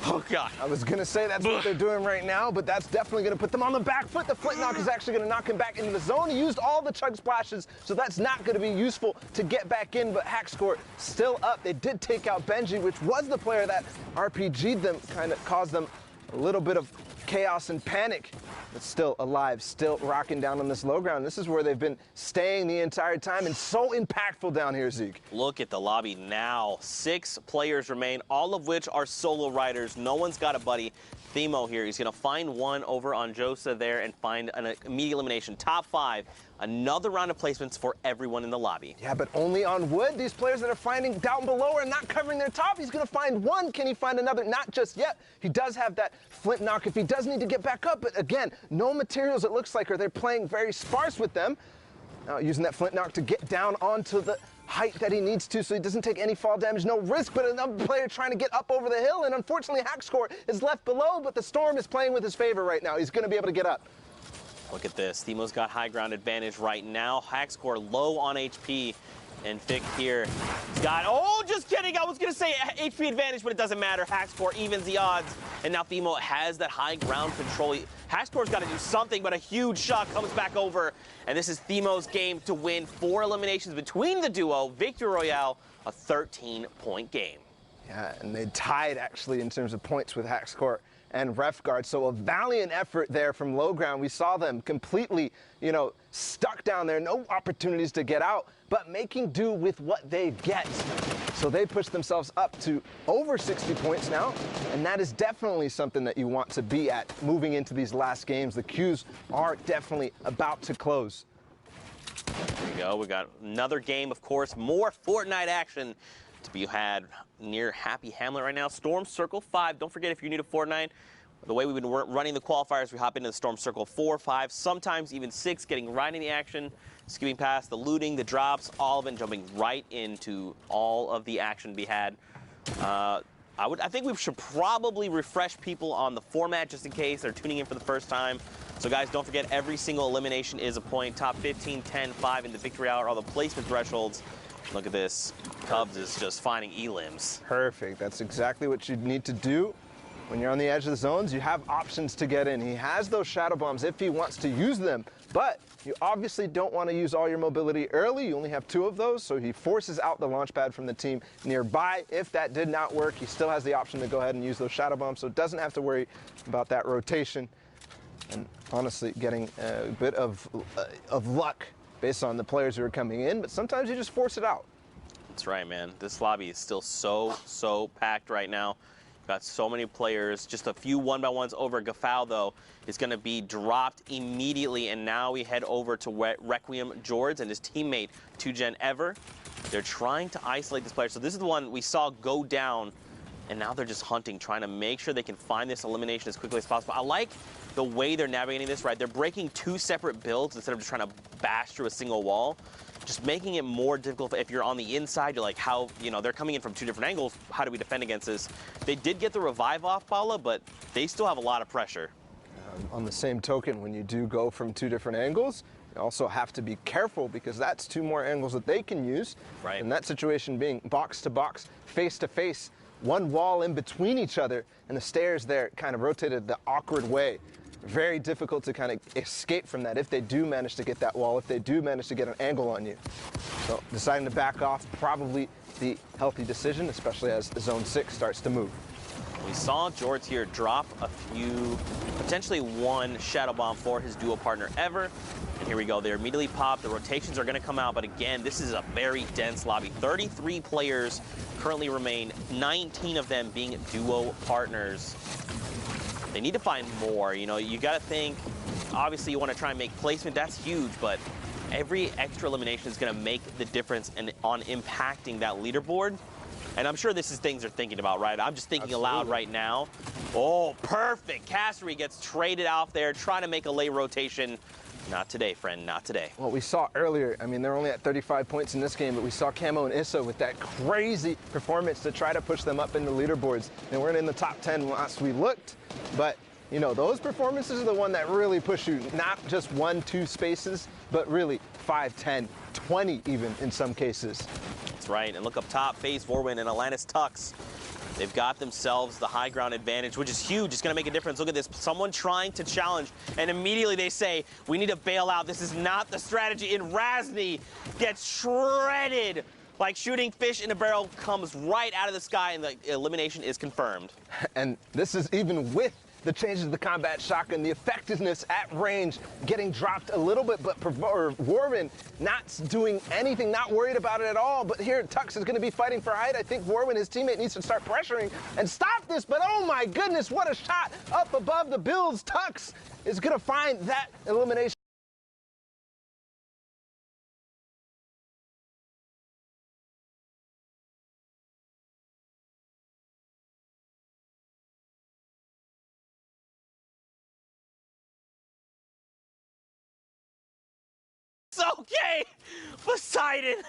Oh, God. I was going to say that's what they're doing right now, but that's definitely going to put them on the back foot. The flint knock is actually going to knock him back into the zone. He used all the chug splashes, so that's not going to be useful to get back in, but Haxcore still up. They did take out Benji, which was the player that RPG'd them, kind of caused them a little bit of chaos and panic, but still alive, still rocking down on this low ground. This is where they've been staying the entire time, and so impactful down here, Zeke. Look at the lobby now. 6 players remain, all of which are solo riders. No one's got a buddy. Themo here, he's going to find one over on Josa there and find an immediate elimination. Top 5, another round of placements for everyone in the lobby. Yeah, but only on wood. These players that are finding down below are not covering their top. He's going to find one. Can he find another? Not just yet. He does have that flint knock if he does need to get back up, but again, no materials it looks like, or they're playing very sparse with them. Now using that flint knock to get down onto the height that he needs to so he doesn't take any fall damage, no risk, but another player trying to get up over the hill, and unfortunately Haxcore is left below, but the storm is playing with his favor right now. He's going to be able to get up. Look at this. Themo's got high ground advantage right now. Haxcore low on HP, and Thick here. He's got, oh, just kidding. I was going to say HP advantage, but it doesn't matter. Haxcore evens the odds, and now Themo has that high ground control. Haxcore's got to do something, but a huge shot comes back over, and this is Themo's game to win 4 eliminations between the duo. Victory Royale, a 13-point game. Yeah, and they tied, actually, in terms of points with Haxcore and Refguard. So a valiant effort there from low ground. We saw them completely, stuck down there, no opportunities to get out, but making do with what they get. So they push themselves up to over 60 points now, and that is definitely something that you want to be at moving into these last games. The queues are definitely about to close. There you go. We got another game, of course, more Fortnite action to be had near Happy Hamlet right now. Storm Circle 5. Don't forget, if you're new to Fortnite, the way we've been running the qualifiers, we hop into the Storm Circle 4, 5, sometimes even 6, getting right in the action, skipping past the looting, the drops, all of it, jumping right into all of the action to be had. I think we should probably refresh people on the format just in case they're tuning in for the first time. So guys, don't forget, every single elimination is a point. Top 15, 10, 5 in the victory hour, all the placement thresholds. Look at this. Cubs is just finding elims. Perfect. That's exactly what you need to do. When you're on the edge of the zones, you have options to get in. He has those shadow bombs if he wants to use them, but you obviously don't want to use all your mobility early. You only have 2 of those, so he forces out the launch pad from the team nearby. If that did not work, he still has the option to go ahead and use those shadow bombs, so doesn't have to worry about that rotation. And honestly, getting a bit of luck based on the players who are coming in, but sometimes you just force it out. That's right, man. This lobby is still so packed right now. Got so many players. Just a few 1-by-1s over. Gafal, though, is going to be dropped immediately. And now we head over to Requiem George and his teammate, 2Gen Ever. They're trying to isolate this player. So this is the one we saw go down. And now they're just hunting, trying to make sure they can find this elimination as quickly as possible. I like the way they're navigating this, right? They're breaking 2 separate builds instead of just trying to bash through a single wall. Just making it more difficult. If you're on the inside, you're like, how, you know, they're coming in from 2 different angles. How do we defend against this? They did get the revive off, Paula, but they still have a lot of pressure. On the same token, when you do go from 2 different angles, you also have to be careful because that's 2 more angles that they can use. Right. In that situation being box to box, face to face, 1 wall in between each other, and the stairs there kind of rotated the awkward way. Very difficult to kind of escape from that if they do manage to get that wall, if they do manage to get an angle on you. So deciding to back off, probably the healthy decision, especially as Zone 6 starts to move. We saw George here drop a few, potentially 1 shadow bomb for his duo partner Ever. And here we go, they're immediately popped. The rotations are going to come out, but again, this is a very dense lobby. 33 players currently remain, 19 of them being duo partners. They need to find more. You know, you got to think, obviously you want to try and make placement. That's huge, but every extra elimination is going to make the difference on impacting that leaderboard. And I'm sure this is things they're thinking about, right? I'm just thinking aloud right now. Oh, perfect. Cassidy gets traded off there, trying to make a late rotation. Not today, friend, not today. Well, we saw earlier, I mean, they're only at 35 points in this game, but we saw Camo and Issa with that crazy performance to try to push them up in the leaderboards. They weren't in the top 10 last we looked, but, you know, those performances are the one that really push you, not just 1, 2 spaces, but really 5, 10, 20 even in some cases. That's right, and look up top, FaZe, Vorwin, and Atlantis Tux. They've got themselves the high ground advantage, which is huge. It's going to make a difference. Look at this. Someone trying to challenge, and immediately they say, we need to bail out. This is not the strategy. And Razny gets shredded like shooting fish in a barrel, comes right out of the sky, and the elimination is confirmed. And this is even with the changes to the combat shotgun, the effectiveness at range getting dropped a little bit, but Warren not doing anything, not worried about it at all. But here, Tux is going to be fighting for height. I think Warren, his teammate, needs to start pressuring and stop this. But oh my goodness, what a shot up above the builds. Tux is going to find that elimination. It's okay, Poseidon.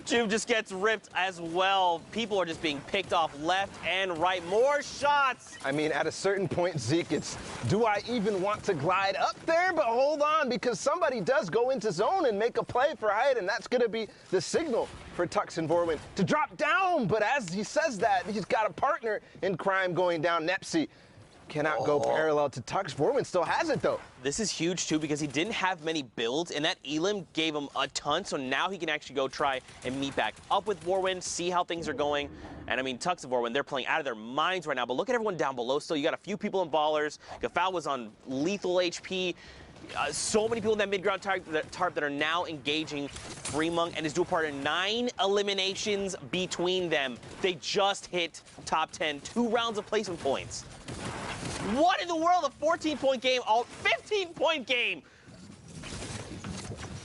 Jube just gets ripped as well. People are just being picked off left and right. More shots. I mean, at a certain point, Zeke, it's, do I even want to glide up there? But hold on, because somebody does go into zone and make a play for height, and that's going to be the signal for Tux and Vorwin to drop down. But as he says that, he's got a partner in crime going down. Nepsi cannot go parallel to Tux. Vorwin still has it, though. This is huge, too, because he didn't have many builds, and that Elim gave him a ton, so now he can actually go try and meet back up with Vorwin, see how things are going. And, I mean, Tux and Vorwin, they're playing out of their minds right now, but look at everyone down below still. You got a few people in Ballers. Gafal was on lethal HP. So many people in that mid-ground tarp that are now engaging Fremont and his dual partner. 9 eliminations between them. They just hit top 10. 2 rounds of placement points. What in the world? A 14-point game, 15-point game.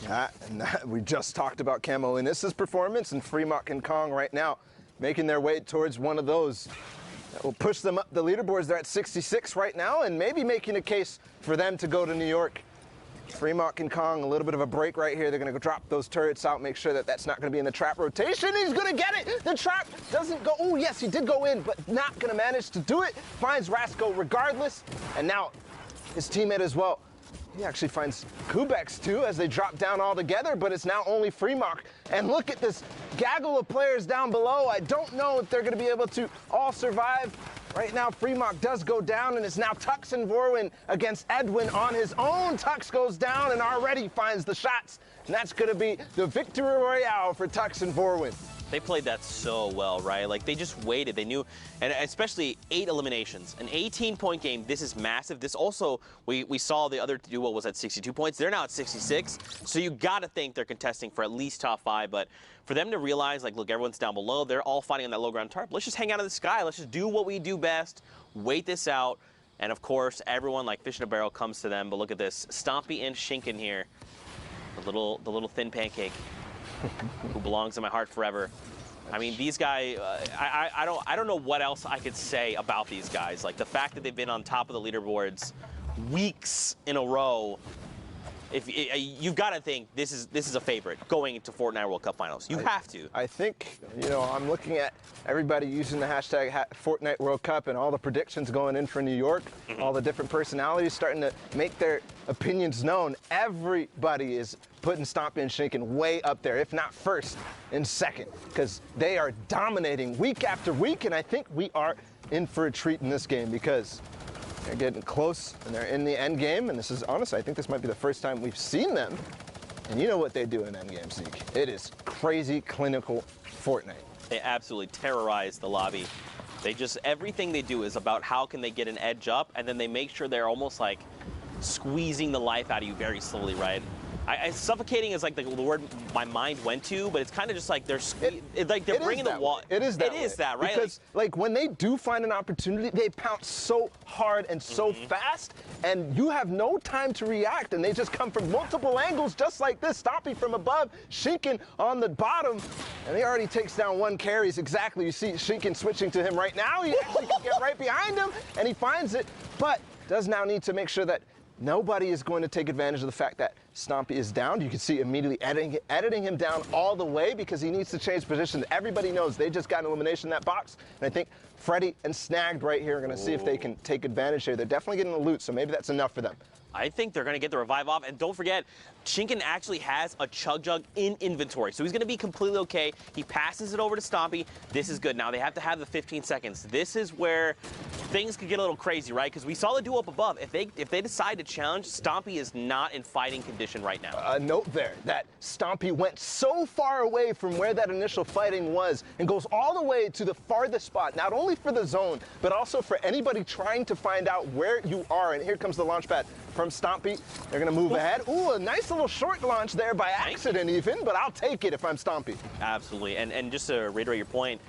Yeah, and we just talked about Camo and Issa's performance, and Fremont and Kong right now making their way towards one of those that will push them up the leaderboards. They're at 66 right now, and maybe making a case for them to go to New York. Fremont and Kong, a little bit of a break right here. They're going to drop those turrets out, make sure that that's not going to be in the trap rotation. He's going to get it. The trap doesn't go. Oh, yes, he did go in, but not going to manage to do it. Finds Rasco regardless. And now his teammate as well. He actually finds Kubex too as they drop down all together, but it's now only Fremont. And look at this gaggle of players down below. I don't know if they're going to be able to all survive. Right now, Fremont does go down, and it's now Tux and Vorwin against Edwin on his own. Tux goes down and already finds the shots, and that's going to be the victory royale for Tux and Vorwin. They played that so well, right? Like, they just waited. They knew, and especially 8 eliminations. An 18-point game, this is massive. This also, we saw the other duo was at 62 points. They're now at 66, so you got to think they're contesting for at least top 5, but for them to realize, like, look, everyone's down below. They're all fighting on that low ground tarp. Let's just hang out in the sky. Let's just do what we do best, wait this out, and of course, everyone, like fish in a barrel, comes to them. But look at this, Stompy and Shinken here, the little thin pancake. Who belongs in my heart forever. I mean, these guys, I don't know what else I could say about these guys. Like, the fact that they've been on top of the leaderboards weeks in a row, you've got to think this is a favorite going into Fortnite World Cup Finals. You have to. I think, I'm looking at everybody using the hashtag Fortnite World Cup and all the predictions going in for New York, all the different personalities starting to make their opinions known. Everybody is putting Stompy and Shinken way up there, if not first and second, because they are dominating week after week, and I think we are in for a treat in this game because they're getting close and they're in the end game, and this is honestly, I think this might be the first time we've seen them. And you know what they do in end game, Zeke. It is crazy clinical Fortnite. They absolutely terrorize the lobby. They just, everything they do is about how can they get an edge up, and then they make sure they're almost like squeezing the life out of you very slowly, right? Suffocating is like the word my mind went to, but it's kind of just like they're bringing the wall. It is that. It is that, right? Because like when they do find an opportunity, they pounce so hard and so fast, and you have no time to react, and they just come from multiple angles, just like this. Stompy from above, Shinken on the bottom, and he already takes down 1 carries exactly. You see Shinken switching to him right now. He actually can get right behind him, and he finds it, but does now need to make sure that nobody is going to take advantage of the fact that Stompy is down. You can see immediately editing him down all the way because he needs to change positions. Everybody knows they just got an elimination in that box. And I think Freddy and Snagged right here are going to see if they can take advantage here. They're definitely getting the loot, so maybe that's enough for them. I think they're going to get the revive off. And don't forget, Shinken actually has a Chug Jug in inventory, so he's going to be completely okay. He passes it over to Stompy. This is good. Now they have to have the 15 seconds. This is where things could get a little crazy, right? Because we saw the duo up above. If they decide to challenge, Stompy is not in fighting condition right now. A note there that Stompy went so far away from where that initial fighting was and goes all the way to the farthest spot, not only for the zone, but also for anybody trying to find out where you are. And here comes the launch pad from Stompy. They're going to move ahead. Ooh, a nice little short launch there by accident even, but I'll take it if I'm Stompy. Absolutely. And just to reiterate your point,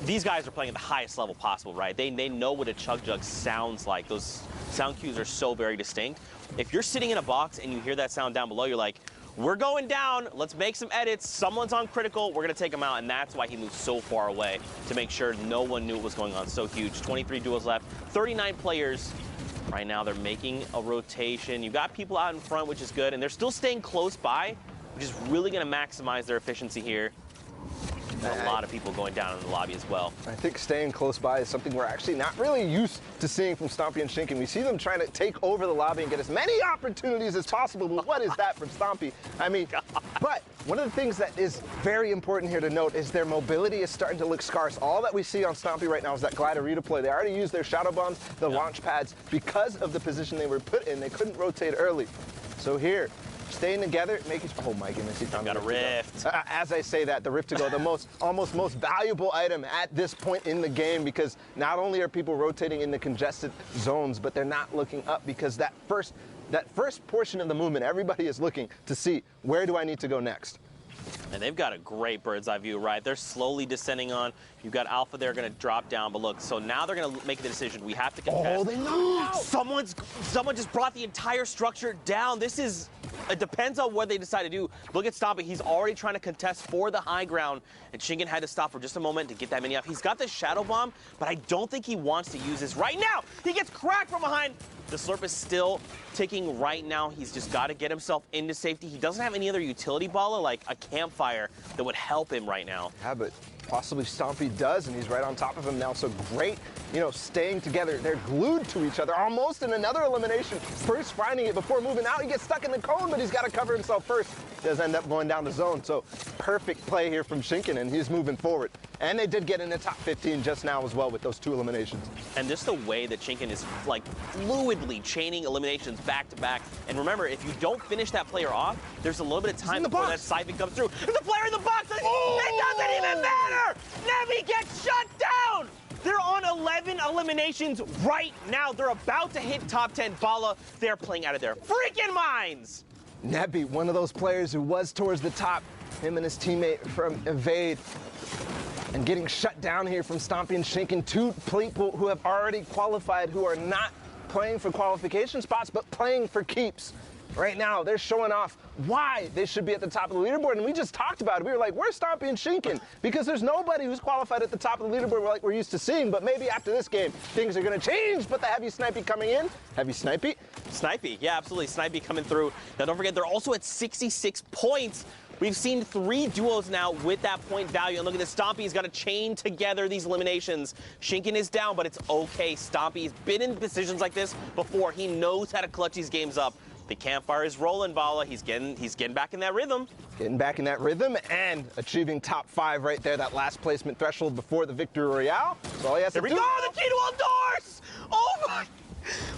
these guys are playing at the highest level possible, right? They know what a Chug Jug sounds like. Those sound cues are so very distinct. If you're sitting in a box and you hear that sound down below, you're like, we're going down, let's make some edits, someone's on critical, we're gonna take him out, and that's why he moved so far away, to make sure no one knew what was going on. So huge, 23 duos left, 39 players. Right now they're making a rotation. You've got people out in front, which is good, and they're still staying close by, which is really gonna maximize their efficiency here. A lot of people going down in the lobby as well. I think staying close by is something we're actually not really used to seeing from Stompy and Shinken. We see them trying to take over the lobby and get as many opportunities as possible, but what is that from Stompy? I mean, but one of the things that is very important here to note is their mobility is starting to look scarce. All that we see on Stompy right now is that glider redeploy. They already used their shadow bombs, the launch pads, because of the position they were put in. They couldn't rotate early. So here, staying together, making, oh my goodness, he found got a rift. As I say that, the rift to go, the almost most valuable item at this point in the game, because not only are people rotating in the congested zones, but they're not looking up, because that first portion of the movement, everybody is looking to see, where do I need to go next? And they've got a great bird's eye view, right? They're slowly descending on. You've got Alpha there going to drop down, but look, so now they're going to make the decision. We have to contest. Oh, they knocked out. Someone just brought the entire structure down. It depends on what they decide to do. Look at Stompy. He's already trying to contest for the high ground, and Shinken had to stop for just a moment to get that many off. He's got the shadow bomb, but I don't think he wants to use this right now. He gets cracked from behind. The slurp is still ticking right now. He's just got to get himself into safety. He doesn't have any other utility baller like a campfire that would help him right now. Yeah, but possibly Stompy does, and he's right on top of him now. So great, you know, staying together. They're glued to each other, almost in another elimination. First finding it before moving out. He gets stuck in the cone, but he's got to cover himself first. Does end up going down the zone. So perfect play here from Shinken, and he's moving forward. And they did get in the top 15 just now as well with those 2 eliminations. And just the way that Shinken is like fluidly chaining eliminations back to back. And remember, if you don't finish that player off, there's a little bit of time before that siphon comes through. There's a player in the box. It doesn't even matter. Nevi gets shut down. They're on 11 eliminations right now. They're about to hit top 10. Bala, they're playing out of their freaking minds. Nebi, one of those players who was towards the top, him and his teammate from Evade, and getting shut down here from Stompy and Shinken, 2 people who have already qualified, who are not playing for qualification spots, but playing for keeps. Right now, they're showing off why they should be at the top of the leaderboard, and we just talked about it. We were like, where's Stompy and Shinken? Because there's nobody who's qualified at the top of the leaderboard like we're used to seeing, but maybe after this game, things are gonna change, but the Heavy Snipey coming in. Heavy Snipey? Snipey, yeah, absolutely. Snipey coming through. Now, don't forget, they're also at 66 points. We've seen 3 duos now with that point value. And look at this, Stompy's got to chain together these eliminations. Shinken is down, but it's okay. Stompy's been in positions like this before. He knows how to clutch these games up. The campfire is rolling, Bala. He's getting back in that rhythm. Getting back in that rhythm and achieving top 5 right there, that last placement threshold before the Victory Royale. So all he has to do. Here we go, the key to all doors! Oh my!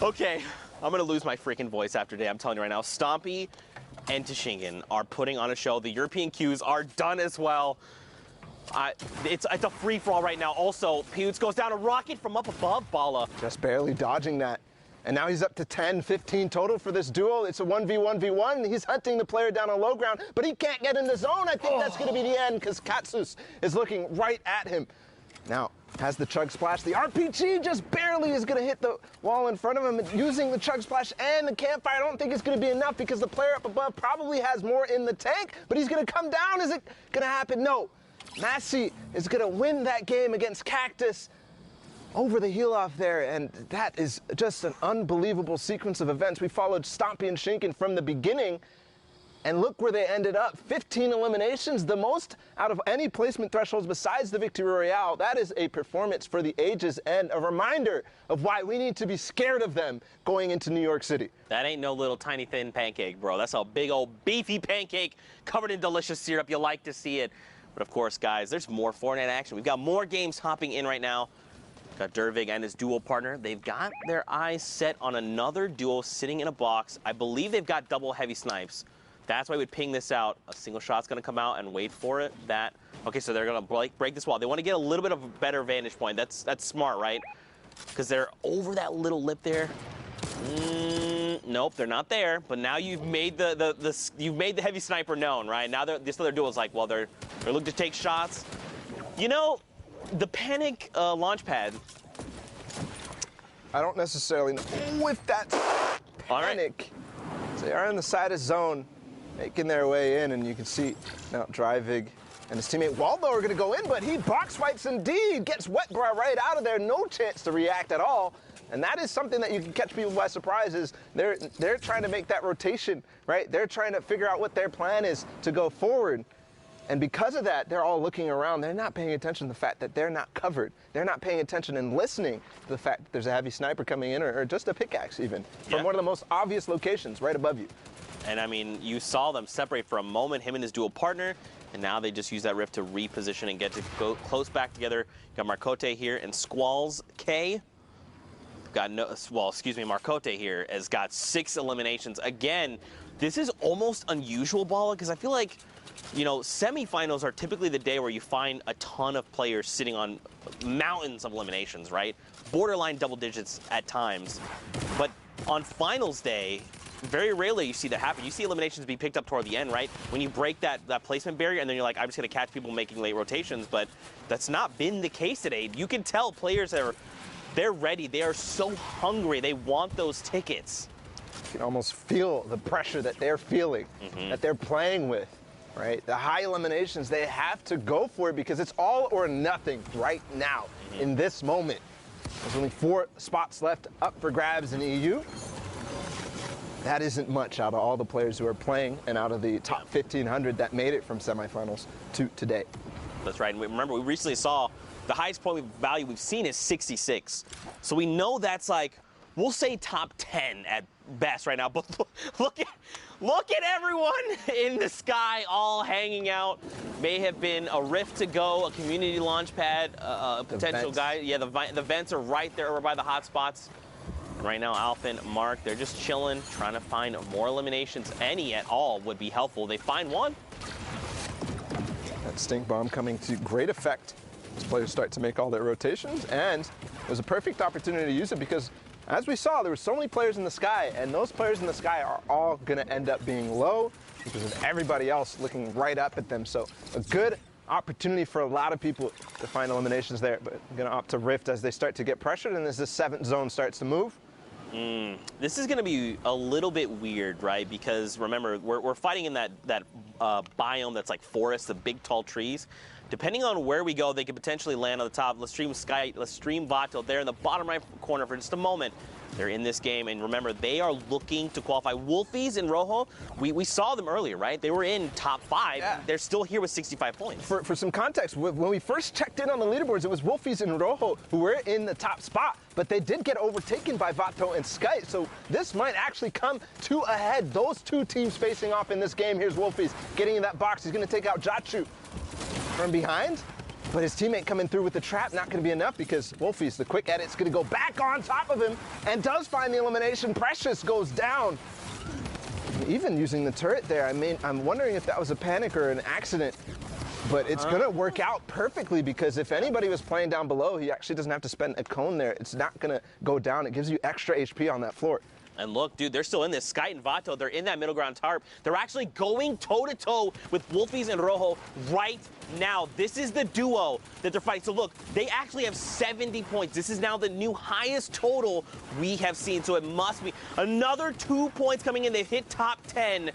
Okay, I'm gonna lose my freaking voice after today. I'm telling you right now, Stompy and Shinken are putting on a show. The European queues are done as well. It's a free-for-all right now. Also, Pewds goes down a rocket from up above, Bala. Just barely dodging that. And now he's up to 10, 15 total for this duo. It's a 1v1v1. He's hunting the player down on low ground, but he can't get in the zone. I think that's going to be the end because Katsus is looking right at him. Now, has the Chug Splash. The RPG just barely is going to hit the wall in front of him. Using the Chug Splash and the campfire, I don't think it's going to be enough because the player up above probably has more in the tank, but he's going to come down. Is it going to happen? No. Massey is going to win that game against Cactus over the heel off there, and that is just an unbelievable sequence of events. We followed Stompy and Shinken from the beginning, and look where they ended up. 15 eliminations, the most out of any placement thresholds besides the Victory Royale. That is a performance for the ages and a reminder of why we need to be scared of them going into New York City. That ain't no little tiny thin pancake, bro. That's a big old beefy pancake covered in delicious syrup. You like to see it. But of course, guys, there's more Fortnite action. We've got more games hopping in right now. Got Dervig and his duo partner. They've got their eyes set on another duo sitting in a box. I believe they've got double heavy snipes. That's why we'd ping this out. A single shot's going to come out and wait for it. Okay, so they're going to break this wall. They want to get a little bit of a better vantage point. That's smart, right? Because they're over that little lip there. Nope, they're not there. But now you've made you've made the heavy sniper known, right? Now this other duo's like, well, they're looking to take shots. You know, the panic launch pad. I don't necessarily know if that's panic. So they are in the side of zone, making their way in, and you can see now Drivig and his teammate Waldo are going to go in, but he box fights indeed, gets Wetbra right out of there, no chance to react at all. And that is something that you can catch people by surprise is they're trying to make that rotation, right? They're trying to figure out what their plan is to go forward. And because of that, they're all looking around. They're not paying attention to the fact that they're not covered. They're not paying attention and listening to the fact that there's a heavy sniper coming in or just a pickaxe even from one of the most obvious locations right above you. And I mean, you saw them separate for a moment, him and his dual partner, and now they just use that rift to reposition and get to go close back together. Got Marcote here and Squalls K. Marcote here has got 6 eliminations. Again, this is almost unusual, Bala, because I feel like, you know, semifinals are typically the day where you find a ton of players sitting on mountains of eliminations, right? Borderline double digits at times. But on finals day, very rarely you see that happen. You see eliminations be picked up toward the end, right? When you break that placement barrier and then you're like, I'm just going to catch people making late rotations. But that's not been the case today. You can tell players they're ready. They are so hungry. They want those tickets. You can almost feel the pressure that they're feeling, that they're playing with, right? The high eliminations, they have to go for it because it's all or nothing right now in this moment. There's only 4 spots left up for grabs in EU. that isn't much out of all the players who are playing and out of the top 1,500 that made it from semifinals to today. That's right. And remember, we recently saw the highest point value we've seen is 66. So we know that's like, we'll say top 10 at best right now. But look at everyone in the sky all hanging out. May have been a Rift to go, a community launch pad, a potential guy. Yeah, the vents are right there over by the hot spots. Right now, Alpha and Mark, they're just chilling, trying to find more eliminations. Any at all would be helpful. They find one. That stink bomb coming to great effect as players start to make all their rotations, and it was a perfect opportunity to use it because, as we saw, there were so many players in the sky, and those players in the sky are all going to end up being low because of everybody else looking right up at them. So a good opportunity for a lot of people to find eliminations there, but I'm going to opt to Rift as they start to get pressured and as the 7th zone starts to move. This is going to be a little bit weird, right? Because remember, we're fighting in that biome that's like forest, the big tall trees. Depending on where we go, they could potentially land on the top. Let's stream Vato there in the bottom right corner for just a moment. They're in this game, and remember, they are looking to qualify. Wolfies and Rojo, we saw them earlier, right? They were in top 5. Yeah. They're still here with 65 points. For some context, when we first checked in on the leaderboards, it was Wolfies and Rojo who were in the top spot, but they did get overtaken by Vato and Sky, so this might actually come to a head. Those two teams facing off in this game. Here's Wolfies getting in that box. He's going to take out Jachu from behind. But his teammate coming through with the trap, not going to be enough because Wolfies, the quick edit's going to go back on top of him and does find the elimination. Precious goes down. Even using the turret there, I mean, I'm wondering if that was a panic or an accident. But it's going to work out perfectly because if anybody was playing down below, he actually doesn't have to spend a cone there. It's not going to go down. It gives you extra HP on that floor. And look, dude, they're still in this. Sky and Vato, they're in that middle ground tarp. They're actually going toe-to-toe with Wolfies and Rojo right now. This is the duo that they're fighting. So look, they actually have 70 points. This is now the new highest total we have seen. So it must be another 2 points coming in. They've hit top 10.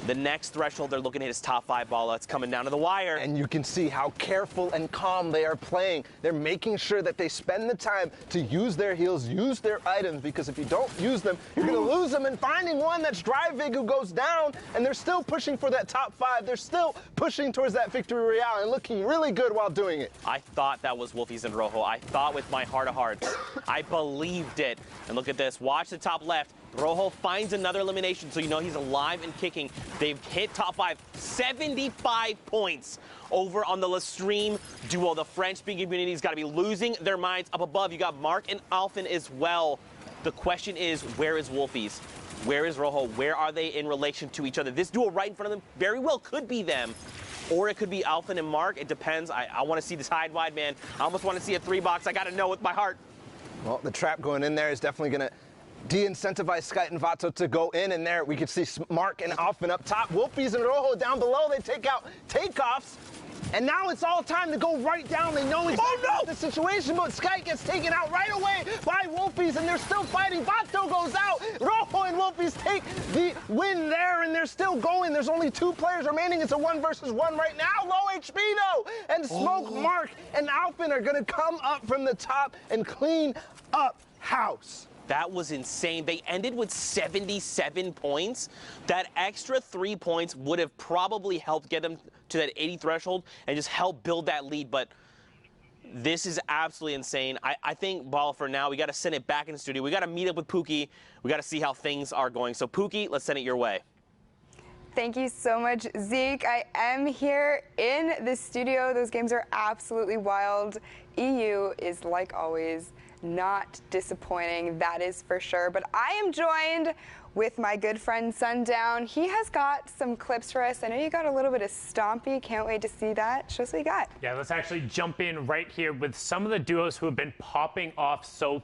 The next threshold they're looking at is top 5 ball. It's coming down to the wire. And you can see how careful and calm they are playing. They're making sure that they spend the time to use their heals, use their items, because if you don't use them, you're going to lose them. And finding one that's Drivig who goes down, and they're still pushing for that top 5. They're still pushing towards that victory royale and looking really good while doing it. I thought that was Wolfies and Rojo. I thought with my heart of hearts. I believed it. And look at this. Watch the top left. Rojo finds another elimination, so you know he's alive and kicking. They've hit top 5, 75 points over on the Lestream duo. The French-speaking community's got to be losing their minds. Up above, you got Mark and Alphen as well. The question is, where is Wolfies? Where is Rojo? Where are they in relation to each other? This duo right in front of them very well could be them. Or it could be Alphen and Mark. It depends. I want to see this hide wide, man. I almost want to see a 3-box. I got to know with my heart. Well, the trap going in there is definitely going to de-incentivize Sky and Vato to go in, and there we can see Mark and Alphen up top. Wolfies and Rojo down below. They take out takeoffs. And now it's all time to go right down. They know exactly the situation, but Sky gets taken out right away by Wolfies, and they're still fighting. Vato goes out. Rojo and Wolfies take the win there, and they're still going. There's only 2 players remaining. It's a 1 versus 1 right now. Low HP, though. And Smoke, Mark, and Alphen are going to come up from the top and clean up house. That was insane. They ended with 77 points. That extra 3 points would have probably helped get them to that 80 threshold and just help build that lead. But this is absolutely insane. I think, Ball, for now, we got to send it back in the studio. We got to meet up with Pookie. We got to see how things are going. So, Pookie, let's send it your way. Thank you so much, Zeke. I am here in the studio. Those games are absolutely wild. EU is, like always, not disappointing, that is for sure. But I am joined with my good friend Sundown. He has got some clips for us. I know you got a little bit of Stompy. Can't wait to see that. Show us what you got. Yeah, let's actually jump in right here with some of the duos who have been popping off so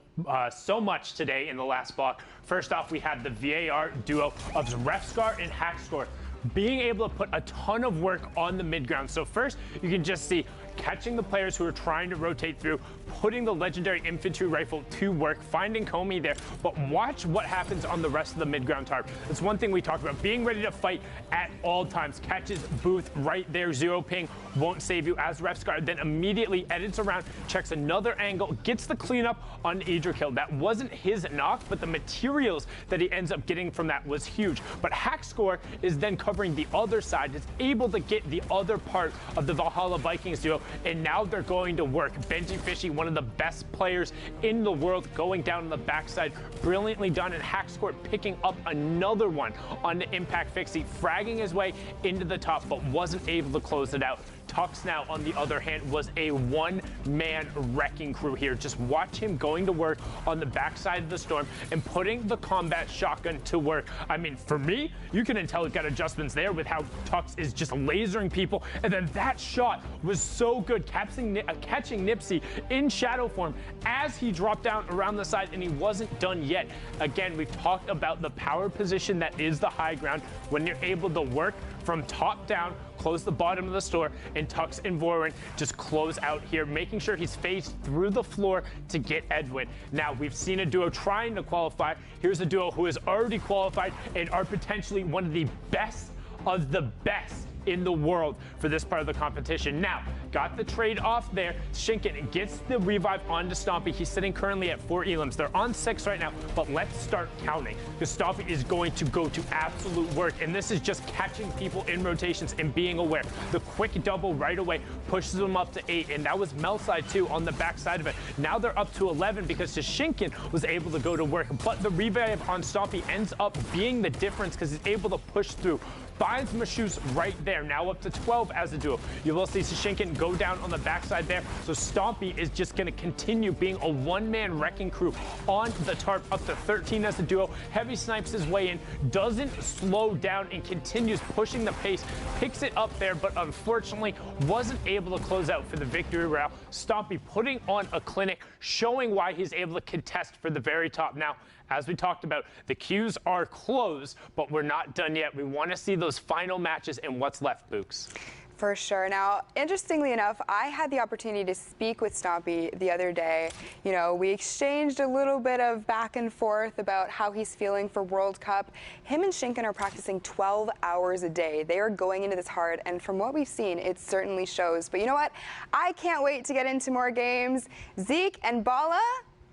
much today in the last block. First off, we had the VAR duo of Refscar and Hackscore being able to put a ton of work on the mid ground. So first, you can just see catching the players who are trying to rotate through, putting the legendary infantry rifle to work, finding Comey there. But watch what happens on the rest of the mid-ground tarp. That's one thing we talked about, being ready to fight at all times. Catches Booth right there, 0 ping, won't save you as Refscar, then immediately edits around, checks another angle, gets the cleanup on Idrakil. That wasn't his knock, but the materials that he ends up getting from that was huge. But Hackscore is then covering the other side, is able to get the other part of the Valhalla Vikings duo, and now they're going to work. Benji Fishy, one of the best players in the world, going down on the backside, brilliantly done, and Hackscore picking up another one on the Impact Fixie, fragging his way into the top, but wasn't able to close it out. Tux now, on the other hand, was a one-man wrecking crew here. Just watch him going to work on the backside of the storm and putting the combat shotgun to work. I mean, for me, you can tell it got adjustments there with how Tux is just lasering people. And then that shot was so good, catching Nipsey in shadow form as he dropped down around the side, and he wasn't done yet. Again, we've talked about the power position that is the high ground when you're able to work from top down, close the bottom of the store, and Tux and Vorin just close out here, making sure he's phased through the floor to get Edwin. Now, we've seen a duo trying to qualify. Here's a duo who has already qualified and are potentially one of the best in the world for this part of the competition. Now, got the trade off there. Shinken gets the revive onto Stompy. He's sitting currently at 4 elims. They're on 6 right now, but let's start counting, because Stompy is going to go to absolute work, and this is just catching people in rotations and being aware. The quick double right away pushes them up to 8, and that was Melside too on the backside of it. Now they're up to 11 because Shinken was able to go to work, but the revive on Stompy ends up being the difference because he's able to push through. Finds Mashus right there, now up to 12 as a duo. You will see Shinken go down on the backside there, so Stompy is just going to continue being a one-man wrecking crew on the tarp, up to 13 as a duo. Heavy snipes his way in, doesn't slow down, and continues pushing the pace, picks it up there, but unfortunately wasn't able to close out for the victory route. Stompy putting on a clinic, showing why he's able to contest for the very top. Now, as we talked about, the queues are closed, but we're not done yet. We want to see those final matches and what's left, Books. For sure. Now, interestingly enough, I had the opportunity to speak with Stompy the other day. You know, we exchanged a little bit of back and forth about how he's feeling for World Cup. Him and Shinken are practicing 12 hours a day. They are going into this hard, and from what we've seen, it certainly shows. But you know what? I can't wait to get into more games. Zeke and Bala,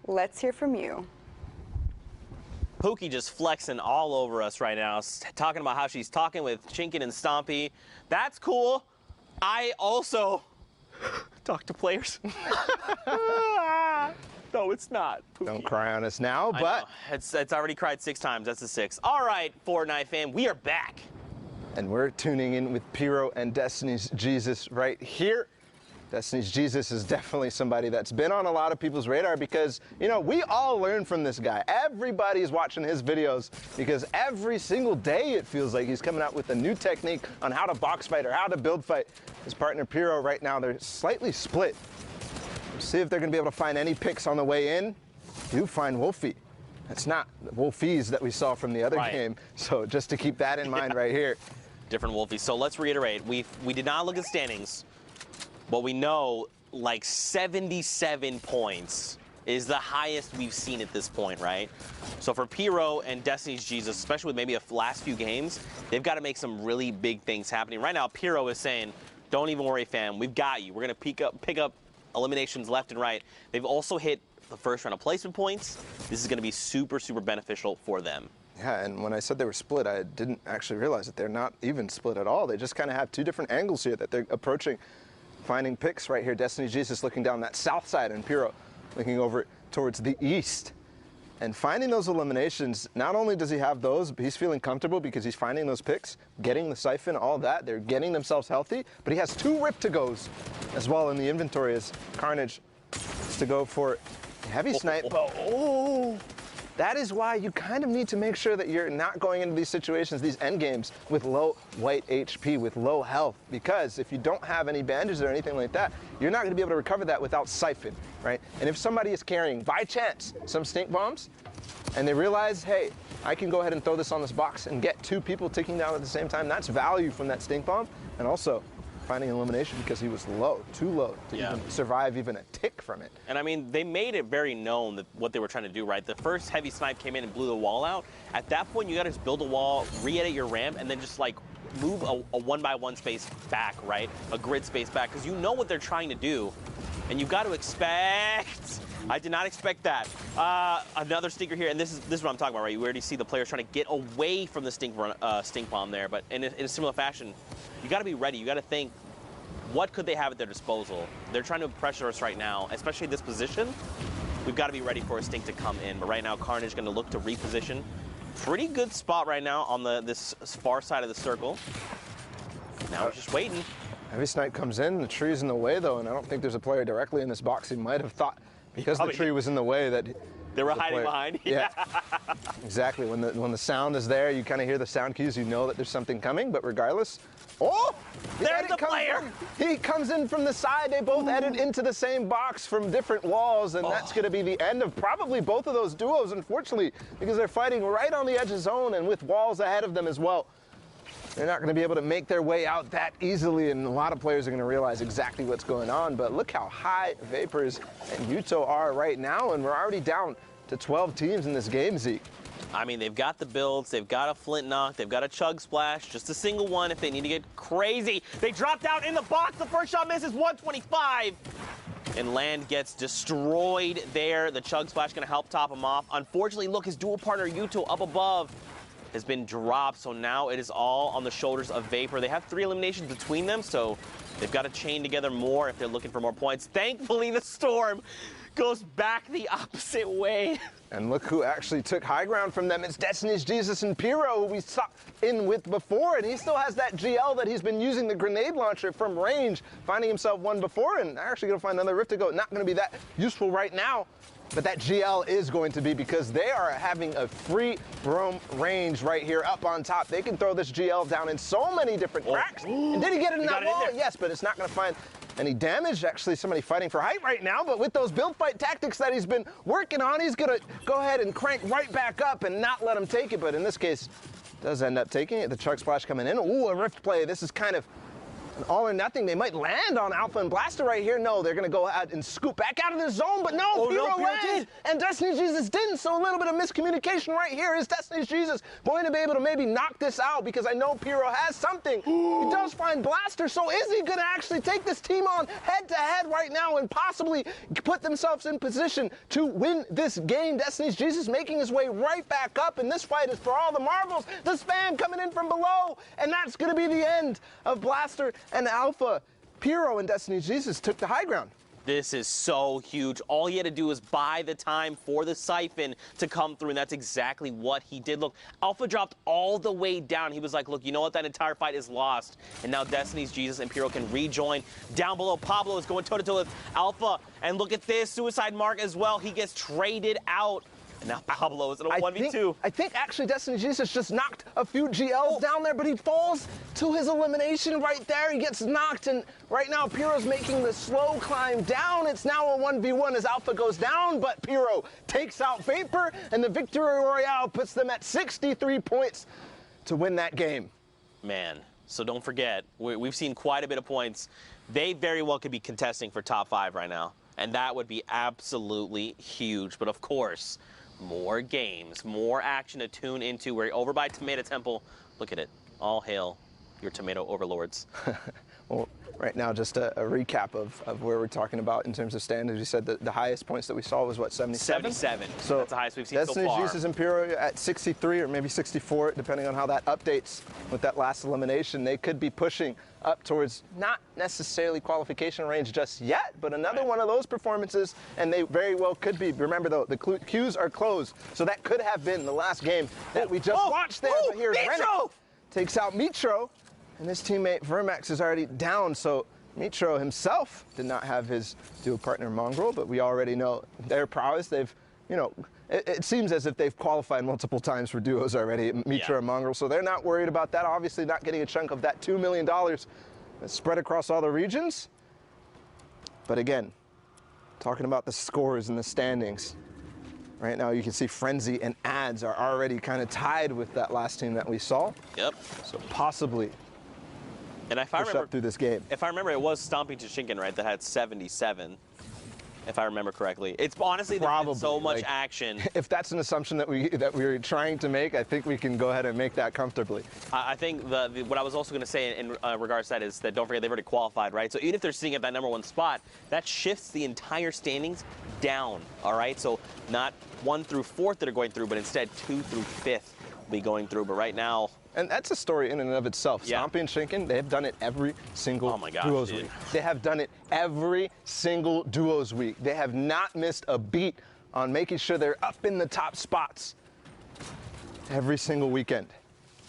let's hear from you. Pookie just flexing all over us right now, talking about how she's talking with Shinken and Stompy. That's cool. I also talk to players. No, it's not. Pookie. Don't cry on us now, but it's already cried 6 times. That's a 6. All right, Fortnite fam, we are back. And we're tuning in with Pyro and Destiny's Jesus right here. Destiny's Jesus is definitely somebody that's been on a lot of people's radar because, you know, we all learn from this guy. Everybody's watching his videos because every single day it feels like he's coming out with a new technique on how to box fight or how to build fight. His partner Pyro right now, they're slightly split. Let's see if they're going to be able to find any picks on the way in. Do find Wolfie. That's not the Wolfies that we saw from the other game. So just to keep that in mind right here. Different Wolfies. So let's reiterate. We did not look at standings. But we know like 77 points is the highest we've seen at this point, right? So for Pyro and Destiny's Jesus, especially with maybe the last few games, they've got to make some really big things happening. Right now, Pyro is saying, don't even worry, fam. We've got you. We're going to pick up eliminations left and right. They've also hit the first round of placement points. This is going to be super, super beneficial for them. Yeah, and when I said they were split, I didn't actually realize that they're not even split at all. They just kind of have 2 different angles here that they're approaching. Finding picks right here. Destiny Jesus looking down that south side and Pyro looking over towards the east. And finding those eliminations, not only does he have those, but he's feeling comfortable because he's finding those picks, getting the siphon, all that. They're getting themselves healthy, but he has 2 rip-to-goes as well in the inventory as Carnage to go for heavy snipe. Oh, that is why you kind of need to make sure that you're not going into these situations, these end games, with low white HP, with low health, because if you don't have any bandages or anything like that, you're not going to be able to recover that without siphon, right? And if somebody is carrying, by chance, some stink bombs, and they realize, hey, I can go ahead and throw this on this box and get 2 people ticking down at the same time, that's value from that stink bomb. And also, finding an elimination because he was low, too low to even survive even a tick from it. And I mean, they made it very known that what they were trying to do, right? The first heavy snipe came in and blew the wall out. At that point, you got to just build a wall, re-edit your ramp, and then just like move a 1x1 space back, right? A grid space back, because you know what they're trying to do, and you've got to expect. I did not expect that. Another stinker here, and this is what I'm talking about, right? You already see the players trying to get away from the stink bomb there, but in a similar fashion, you got to be ready. You got to think, what could they have at their disposal? They're trying to pressure us right now, especially this position. We've got to be ready for a stink to come in. But right now, Carnage going to look to reposition. Pretty good spot right now on this far side of the circle. Now we're just waiting. Heavy snipe comes in, the tree's in the way though, and I don't think there's a player directly in this box. He might have thought, because the tree was in the way, that they were hiding behind. Yeah, exactly. When the sound is there, you kind of hear the sound cues. You know that there's something coming. But regardless, there's the player. He comes in from the side. They both edit into the same box from different walls, and that's going to be the end of probably both of those duos, unfortunately, because they're fighting right on the edge of zone and with walls ahead of them as well. They're not going to be able to make their way out that easily, and a lot of players are going to realize exactly what's going on. But look how high Vapors and Yuto are right now, and we're already down to 12 teams in this game, Zeke. I mean, they've got the builds, they've got a Flint Knock, they've got a Chug Splash, just a single one if they need to get crazy. They drop down in the box, the first shot misses, 125. And Land gets destroyed there. The Chug Splash going to help top him off. Unfortunately, look, his dual partner Yuto up above has been dropped, so now it is all on the shoulders of Vapor. They have 3 eliminations between them, so they've got to chain together more if they're looking for more points. Thankfully, the Storm goes back the opposite way. And look who actually took high ground from them. It's Destiny's Jesus and Pyro, who we saw in with before, and he still has that GL that he's been using the grenade launcher from range, finding himself one before, and they're actually going to find another Rift to go. Not going to be that useful right now. But that GL is going to be, because they are having a free roam range right here up on top. They can throw this GL down in so many different cracks. And did he get it in that wall? Yes, but it's not going to find any damage. Actually, somebody fighting for height right now, but with those build fight tactics that he's been working on, he's going to go ahead and crank right back up and not let him take it. But in this case, does end up taking it. The Chug Splash coming in. Ooh, a Rift play. This is kind of an all or nothing. They might land on Alpha and Blaster right here. No, they're going to go out and scoop back out of the zone, but no, Pyro lands, and Destiny's Jesus didn't, so a little bit of miscommunication right here. Is Destiny's Jesus going to be able to maybe knock this out? Because I know Pyro has something. He does find Blaster, so is he going to actually take this team on head-to-head right now and possibly put themselves in position to win this game? Destiny's Jesus making his way right back up, and this fight is for all the marbles. The spam coming in from below, and that's going to be the end of Blaster and Alpha. Pyro and Destiny's Jesus took the high ground. This is so huge. All he had to do was buy the time for the siphon to come through, and that's exactly what he did. Look, Alpha dropped all the way down. He was like, look, you know what? That entire fight is lost. And now Destiny's Jesus and Pyro can rejoin. Down below, Pablo is going toe-to-toe with Alpha. And look at this, Suicide Mark as well. He gets traded out. And now Pablo is in a 1v2. I think actually Destiny Jesus just knocked a few GLs down there, but he falls to his elimination right there. He gets knocked, and right now Pyro's making the slow climb down. It's now a 1v1 as Alpha goes down, but Pyro takes out Vapor, and the Victory Royale puts them at 63 points to win that game. Man, so don't forget, we've seen quite a bit of points. They very well could be contesting for top 5 right now, and that would be absolutely huge. But of course, more games, more action to tune into. We're over by Tomato Temple. Look at it. All hail your tomato overlords. Well, right now, just a recap of where we're talking about in terms of standings. You said that the highest points that we saw was, what, 77? 77. So that's the highest we've seen so far. Destiny's Jesus and Pyro at 63 or maybe 64, depending on how that updates with that last elimination. They could be pushing up towards not necessarily qualification range just yet, but another one of those performances, and they very well could be. Remember, though, the queues are closed, so that could have been the last game that we just watched there. But here's Rennick takes out Mitro, and his teammate Vermax is already down, so Mitro himself did not have his dual partner Mongrel, but we already know their prowess. They've, you know, it seems as if they've qualified multiple times for duos already, Mitro and Mongrel, so they're not worried about that. Obviously not getting a chunk of that $2 million that's spread across all the regions. But again, talking about the scores and the standings, right now you can see Frenzy and Ads are already kind of tied with that last team that we saw. Yep. So possibly And if I push remember up through this game. If I remember, it was Stomping Chichinkin, right, that had 77. If I remember correctly. It's honestly there's been so much action. If that's an assumption that we're trying to make, I think we can go ahead and make that comfortably. I think what I was also going to say in regards to that is that don't forget they've already qualified, right? So even if they're sitting at that #1 spot, that shifts the entire standings down, all right? So not 1 through 4th that are going through, but instead 2 through 5th will be going through. But right now, and that's a story in and of itself. Yeah. Stompy and Shinkin, they have done it every single duos week. They have done it every single duos week. They have not missed a beat on making sure they're up in the top spots every single weekend.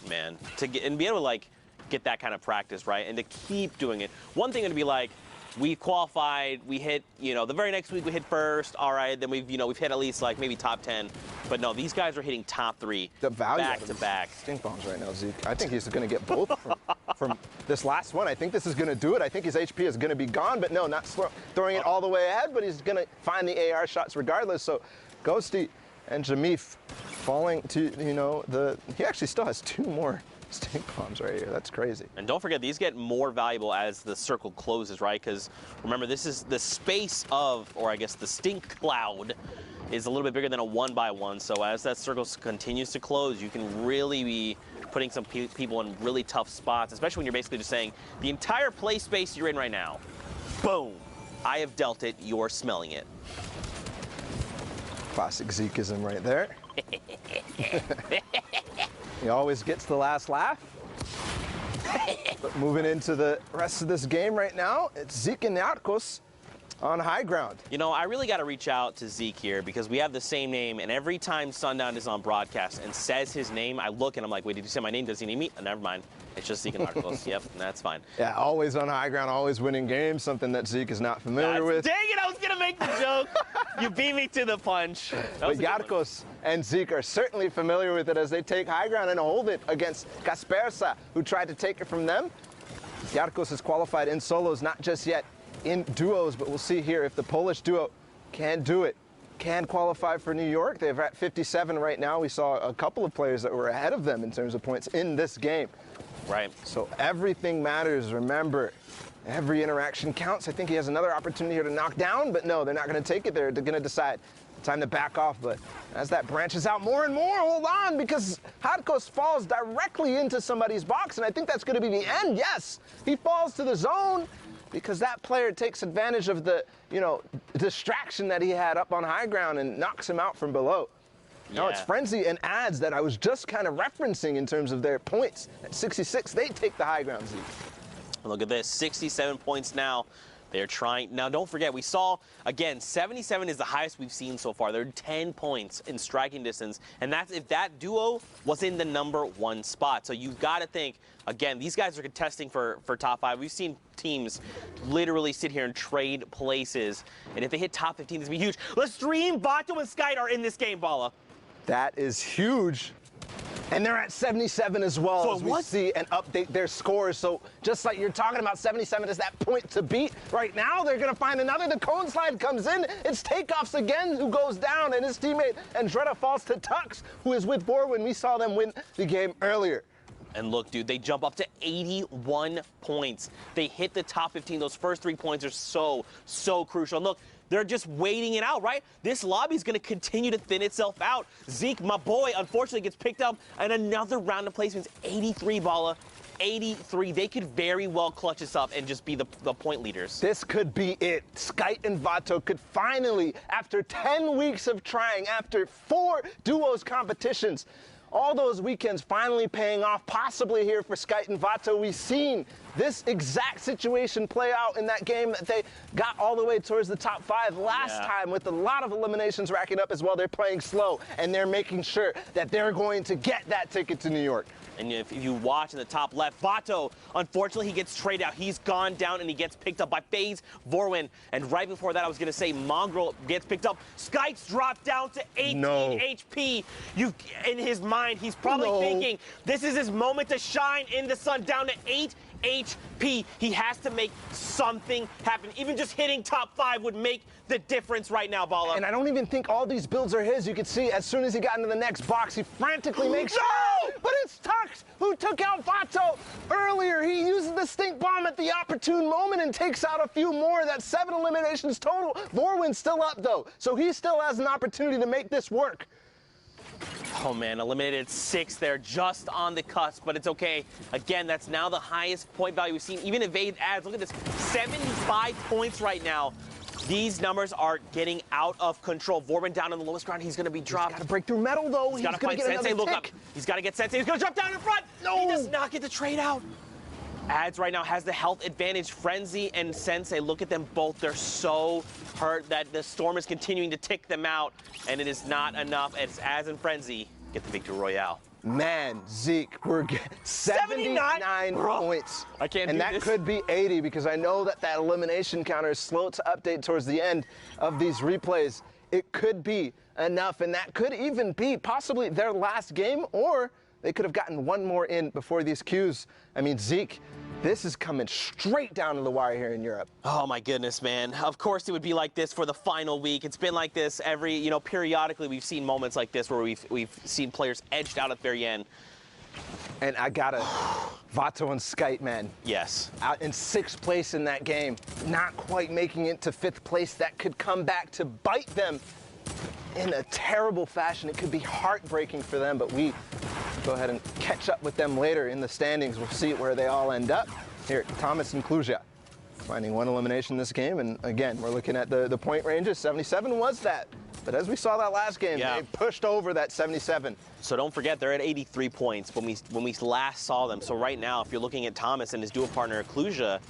Man, to get and be able to like get that kind of practice, right, and to keep doing it. One thing would be like, we qualified, we hit, the very next week we hit first, all right, then we've hit at least like maybe top 10. But no, these guys are hitting top 3 the value back to back. Stink bombs right now, Zeke. I think he's going to get both from this last one. I think this is going to do it. I think his HP is going to be gone, but no, not throwing it all the way ahead, but he's going to find the AR shots regardless. So Ghosty and Jamif falling to, he actually still has 2 more stink bombs right here. That's crazy. And don't forget, these get more valuable as the circle closes, right? Because remember, this is the space of, or I guess the stink cloud is a little bit bigger than a 1x1. So as that circle continues to close, you can really be putting some people in really tough spots, especially when you're basically just saying, the entire play space you're in right now, boom, I have dealt it, you're smelling it. Classic Zekeism right there. He always gets the last laugh. But moving into the rest of this game right now, it's Zeke and Narcos on high ground. I really got to reach out to Zeke here because we have the same name, and every time Sundown is on broadcast and says his name, I look and I'm like, wait, did you say my name? Does he need me? Oh, never mind. It's just Zeke and Narcos. Yep, that's fine. Yeah, always on high ground, always winning games, something that Zeke is not familiar with. Dang it, I was going to make the joke. You beat me to the punch. But Yarkos and Zeke are certainly familiar with it as they take high ground and hold it against Kaspersa, who tried to take it from them. Yarkos has qualified in solos, not just yet in duos, but we'll see here if the Polish duo can do it. Can qualify for New York. They're at 57 right now. We saw a couple of players that were ahead of them in terms of points in this game. Right. So everything matters. Remember, every interaction counts. I think he has another opportunity here to knock down, but no, they're not going to take it. They're going to decide time to back off. But as that branches out more and more, hold on, because Hadkos falls directly into somebody's box, and I think that's going to be the end. Yes, he falls to the zone because that player takes advantage of the, distraction that he had up on high ground and knocks him out from below. No, it's Frenzy and Ads that I was just kind of referencing in terms of their points. At 66, they take the high ground, Zeke. Look at this, 67 points now. They're trying. Now, don't forget, we saw, again, 77 is the highest we've seen so far. They're 10 points in striking distance, and that's if that duo was in the #1 spot. So you've got to think, again, these guys are contesting for top 5. We've seen teams literally sit here and trade places, and if they hit top 15, this would be huge. Lestream, Vato, and Skyt are in this game, Bala. That is huge. And they're at 77 as well, so as we see and update their scores. So just like you're talking about, 77 is that point to beat. Right now, they're going to find another. The cone slide comes in. It's Takeoffs again who goes down, and his teammate Andretta falls to Tux, who is with Borwin. We saw them win the game earlier. And look, dude, they jump up to 81 points. They hit the top 15. Those first 3 points are so crucial. And look, they're just waiting it out, right? This lobby's going to continue to thin itself out. Zeke, my boy, unfortunately gets picked up, and another round of placements. 83, Bala. 83. They could very well clutch this up and just be the point leaders. This could be it. Skyt and Vato could finally, after 10 weeks of trying, after 4 duos competitions, all those weekends finally paying off, possibly here for Skyt and Vato. We've seen this exact situation play out in that game that they got all the way towards the top 5 last time with a lot of eliminations racking up as well. They're playing slow, and they're making sure that they're going to get that ticket to New York. And if you watch in the top left, Vato, unfortunately, he gets traded out. He's gone down, and he gets picked up by FaZe Vorwin. And right before that, I was going to say Mongrel gets picked up. Skyt's dropped down to 18 HP. In his mind, he's probably thinking, this is his moment to shine in the sun, down to 8 HP. He has to make something happen. Even just hitting top 5 would make the difference right now, Bala. And I don't even think all these builds are his. You can see as soon as he got into the next box, he frantically makes but it's Tux who took out Vato earlier. He uses the stink bomb at the opportune moment and takes out a few more. That's 7 eliminations total. Vorwin's still up though, so he still has an opportunity to make this work. Oh man, eliminated 6 there, just on the cusp, but it's okay. Again, that's now the highest point value we've seen. Even evade adds, look at this, 75 points right now. These numbers are getting out of control. Vorwin down on the lowest ground. He's going to be dropped. He's got to break through metal, though. He's got to find Sensei. Look up. He's got to get Sensei. He's going to jump down in front. No. He does not get the trade out. Ads right now has the health advantage. Frenzy and Sensei, look at them both. They're so hurt that the storm is continuing to tick them out, and it is not enough as Ads and Frenzy get the victory royale. Man, Zeke, we're 79 points. I can't and do that this. could be 80 because I know that elimination counter is slow to update towards the end of these replays. It could be enough, and that could even be possibly their last game, or they could have gotten one more in before these queues. I mean, Zeke, this is coming straight down to the wire here in Europe. Oh my goodness, man. Of course it would be like this for the final week. It's been like this every, periodically we've seen moments like this where we've seen players edged out at the very end. And I gotta, Vato and Skite, man. Yes. Out in 6th place in that game, not quite making it to 5th place. That could come back to bite them in a terrible fashion. It could be heartbreaking for them, but we go ahead and catch up with them later in the standings. We'll see where they all end up. Here, Thomas and Kluja finding 1 elimination this game, and again, we're looking at the point ranges. 77 was that, but as we saw that last game, they pushed over that 77. So don't forget, they're at 83 points when we last saw them. So right now, if you're looking at Thomas and his duo partner Kluja,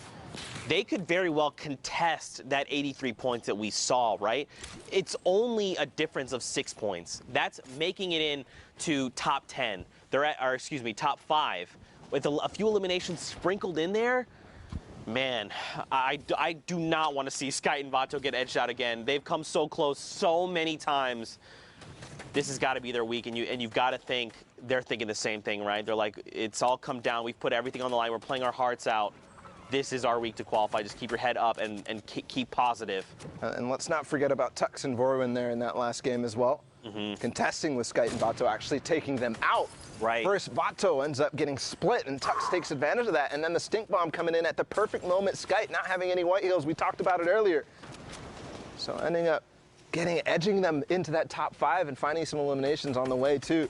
they could very well contest that 83 points that we saw, right? It's only a difference of 6 points. That's making it into top 10. They're at, or excuse me, top 5. With a few eliminations sprinkled in there, man, I do not want to see Skite and Vato get edged out again. They've come so close so many times. This has got to be their week, and you've got to think they're thinking the same thing, right? They're like, it's all come down. We've put everything on the line. We're playing our hearts out. This is our week to qualify. Just keep your head up and keep positive. And let's not forget about Tux and Vorwin there in that last game as well. Contesting with Skite and Vato, actually taking them out. Right. First, Vato ends up getting split, and Tux takes advantage of that. And then the stink bomb coming in at the perfect moment. Skite not having any white heals. We talked about it earlier. So ending up edging them into that top 5 and finding some eliminations on the way too.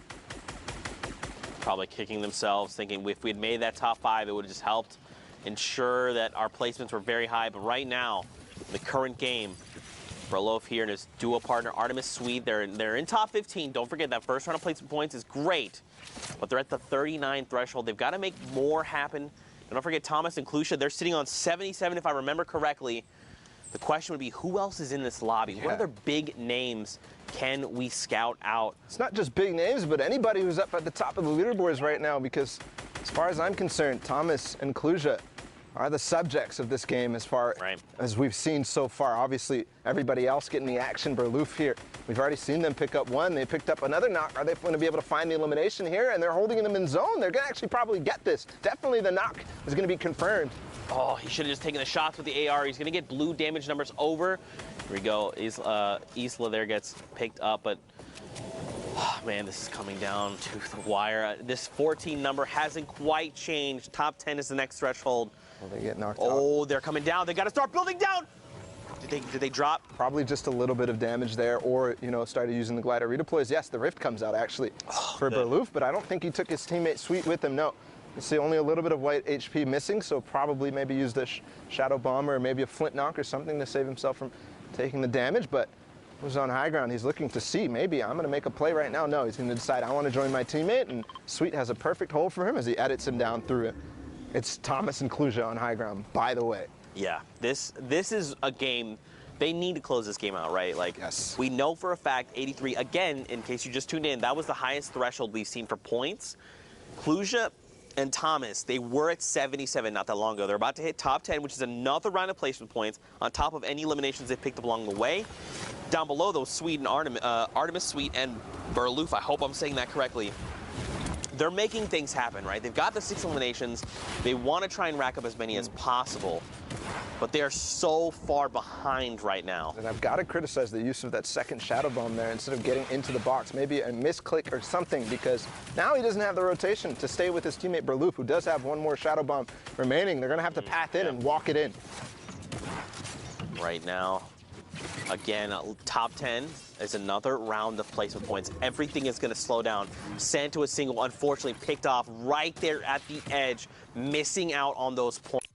Probably kicking themselves, thinking if we had made that top 5, it would have just helped ensure that our placements were very high. But right now, the current game, Berlof here and his duo partner Artemis Swede, they're in top 15. Don't forget that first round of placement points is great, but they're at the 39 threshold. They've got to make more happen. And don't forget Thomas and Kluja, they're sitting on 77 if I remember correctly. The question would be, who else is in this lobby? What other big names can we scout out? It's not just big names, but anybody who's up at the top of the leaderboards right now, because as far as I'm concerned, Thomas and Kluja are the subjects of this game as far as we've seen so far. Obviously, everybody else getting the action. Berlof here, we've already seen them pick up 1. They picked up another knock. Are they going to be able to find the elimination here? And they're holding them in zone. They're going to actually probably get this. Definitely the knock is going to be confirmed. Oh, he should have just taken the shots with the AR. He's going to get blue damage numbers over. Here we go. Isla there gets picked up, but oh, man, this is coming down to the wire. This 14 number hasn't quite changed. Top 10 is the next threshold. Well, they get knocked out. Oh, they're coming down. They got to start building down. Did they drop? Probably just a little bit of damage there, or started using the glider redeploys. Yes, the rift comes out actually for Berlof, but I don't think he took his teammate Sweet with him. No. You see only a little bit of white HP missing, so probably maybe used a shadow bomber or maybe a flint knock or something to save himself from taking the damage. But was on high ground. He's looking to see, maybe I'm going to make a play right now. No, he's going to decide I want to join my teammate, and Sweet has a perfect hole for him as he edits him down through it. It's Thomas and Kluja on high ground, by the way. Yeah, this is a game. They need to close this game out, right? Like, yes. We know for a fact 83, again, in case you just tuned in, that was the highest threshold we've seen for points. Kluja and Thomas, they were at 77 not that long ago. They're about to hit top 10, which is another round of placement points on top of any eliminations they've picked up along the way. Down below, though, Swede and Artemis Sweet and Berlof, I hope I'm saying that correctly. They're making things happen, right? They've got the 6 eliminations. They want to try and rack up as many as possible. but they are so far behind right now. And I've got to criticize the use of that second Shadow Bomb there instead of getting into the box. Maybe a misclick or something, because now he doesn't have the rotation to stay with his teammate Berloop, who does have one more Shadow Bomb remaining. They're going to have to path in and walk it in. Right now, again, top 10 is another round of placement points. Everything is going to slow down. Santo is single, unfortunately picked off right there at the edge, missing out on those points.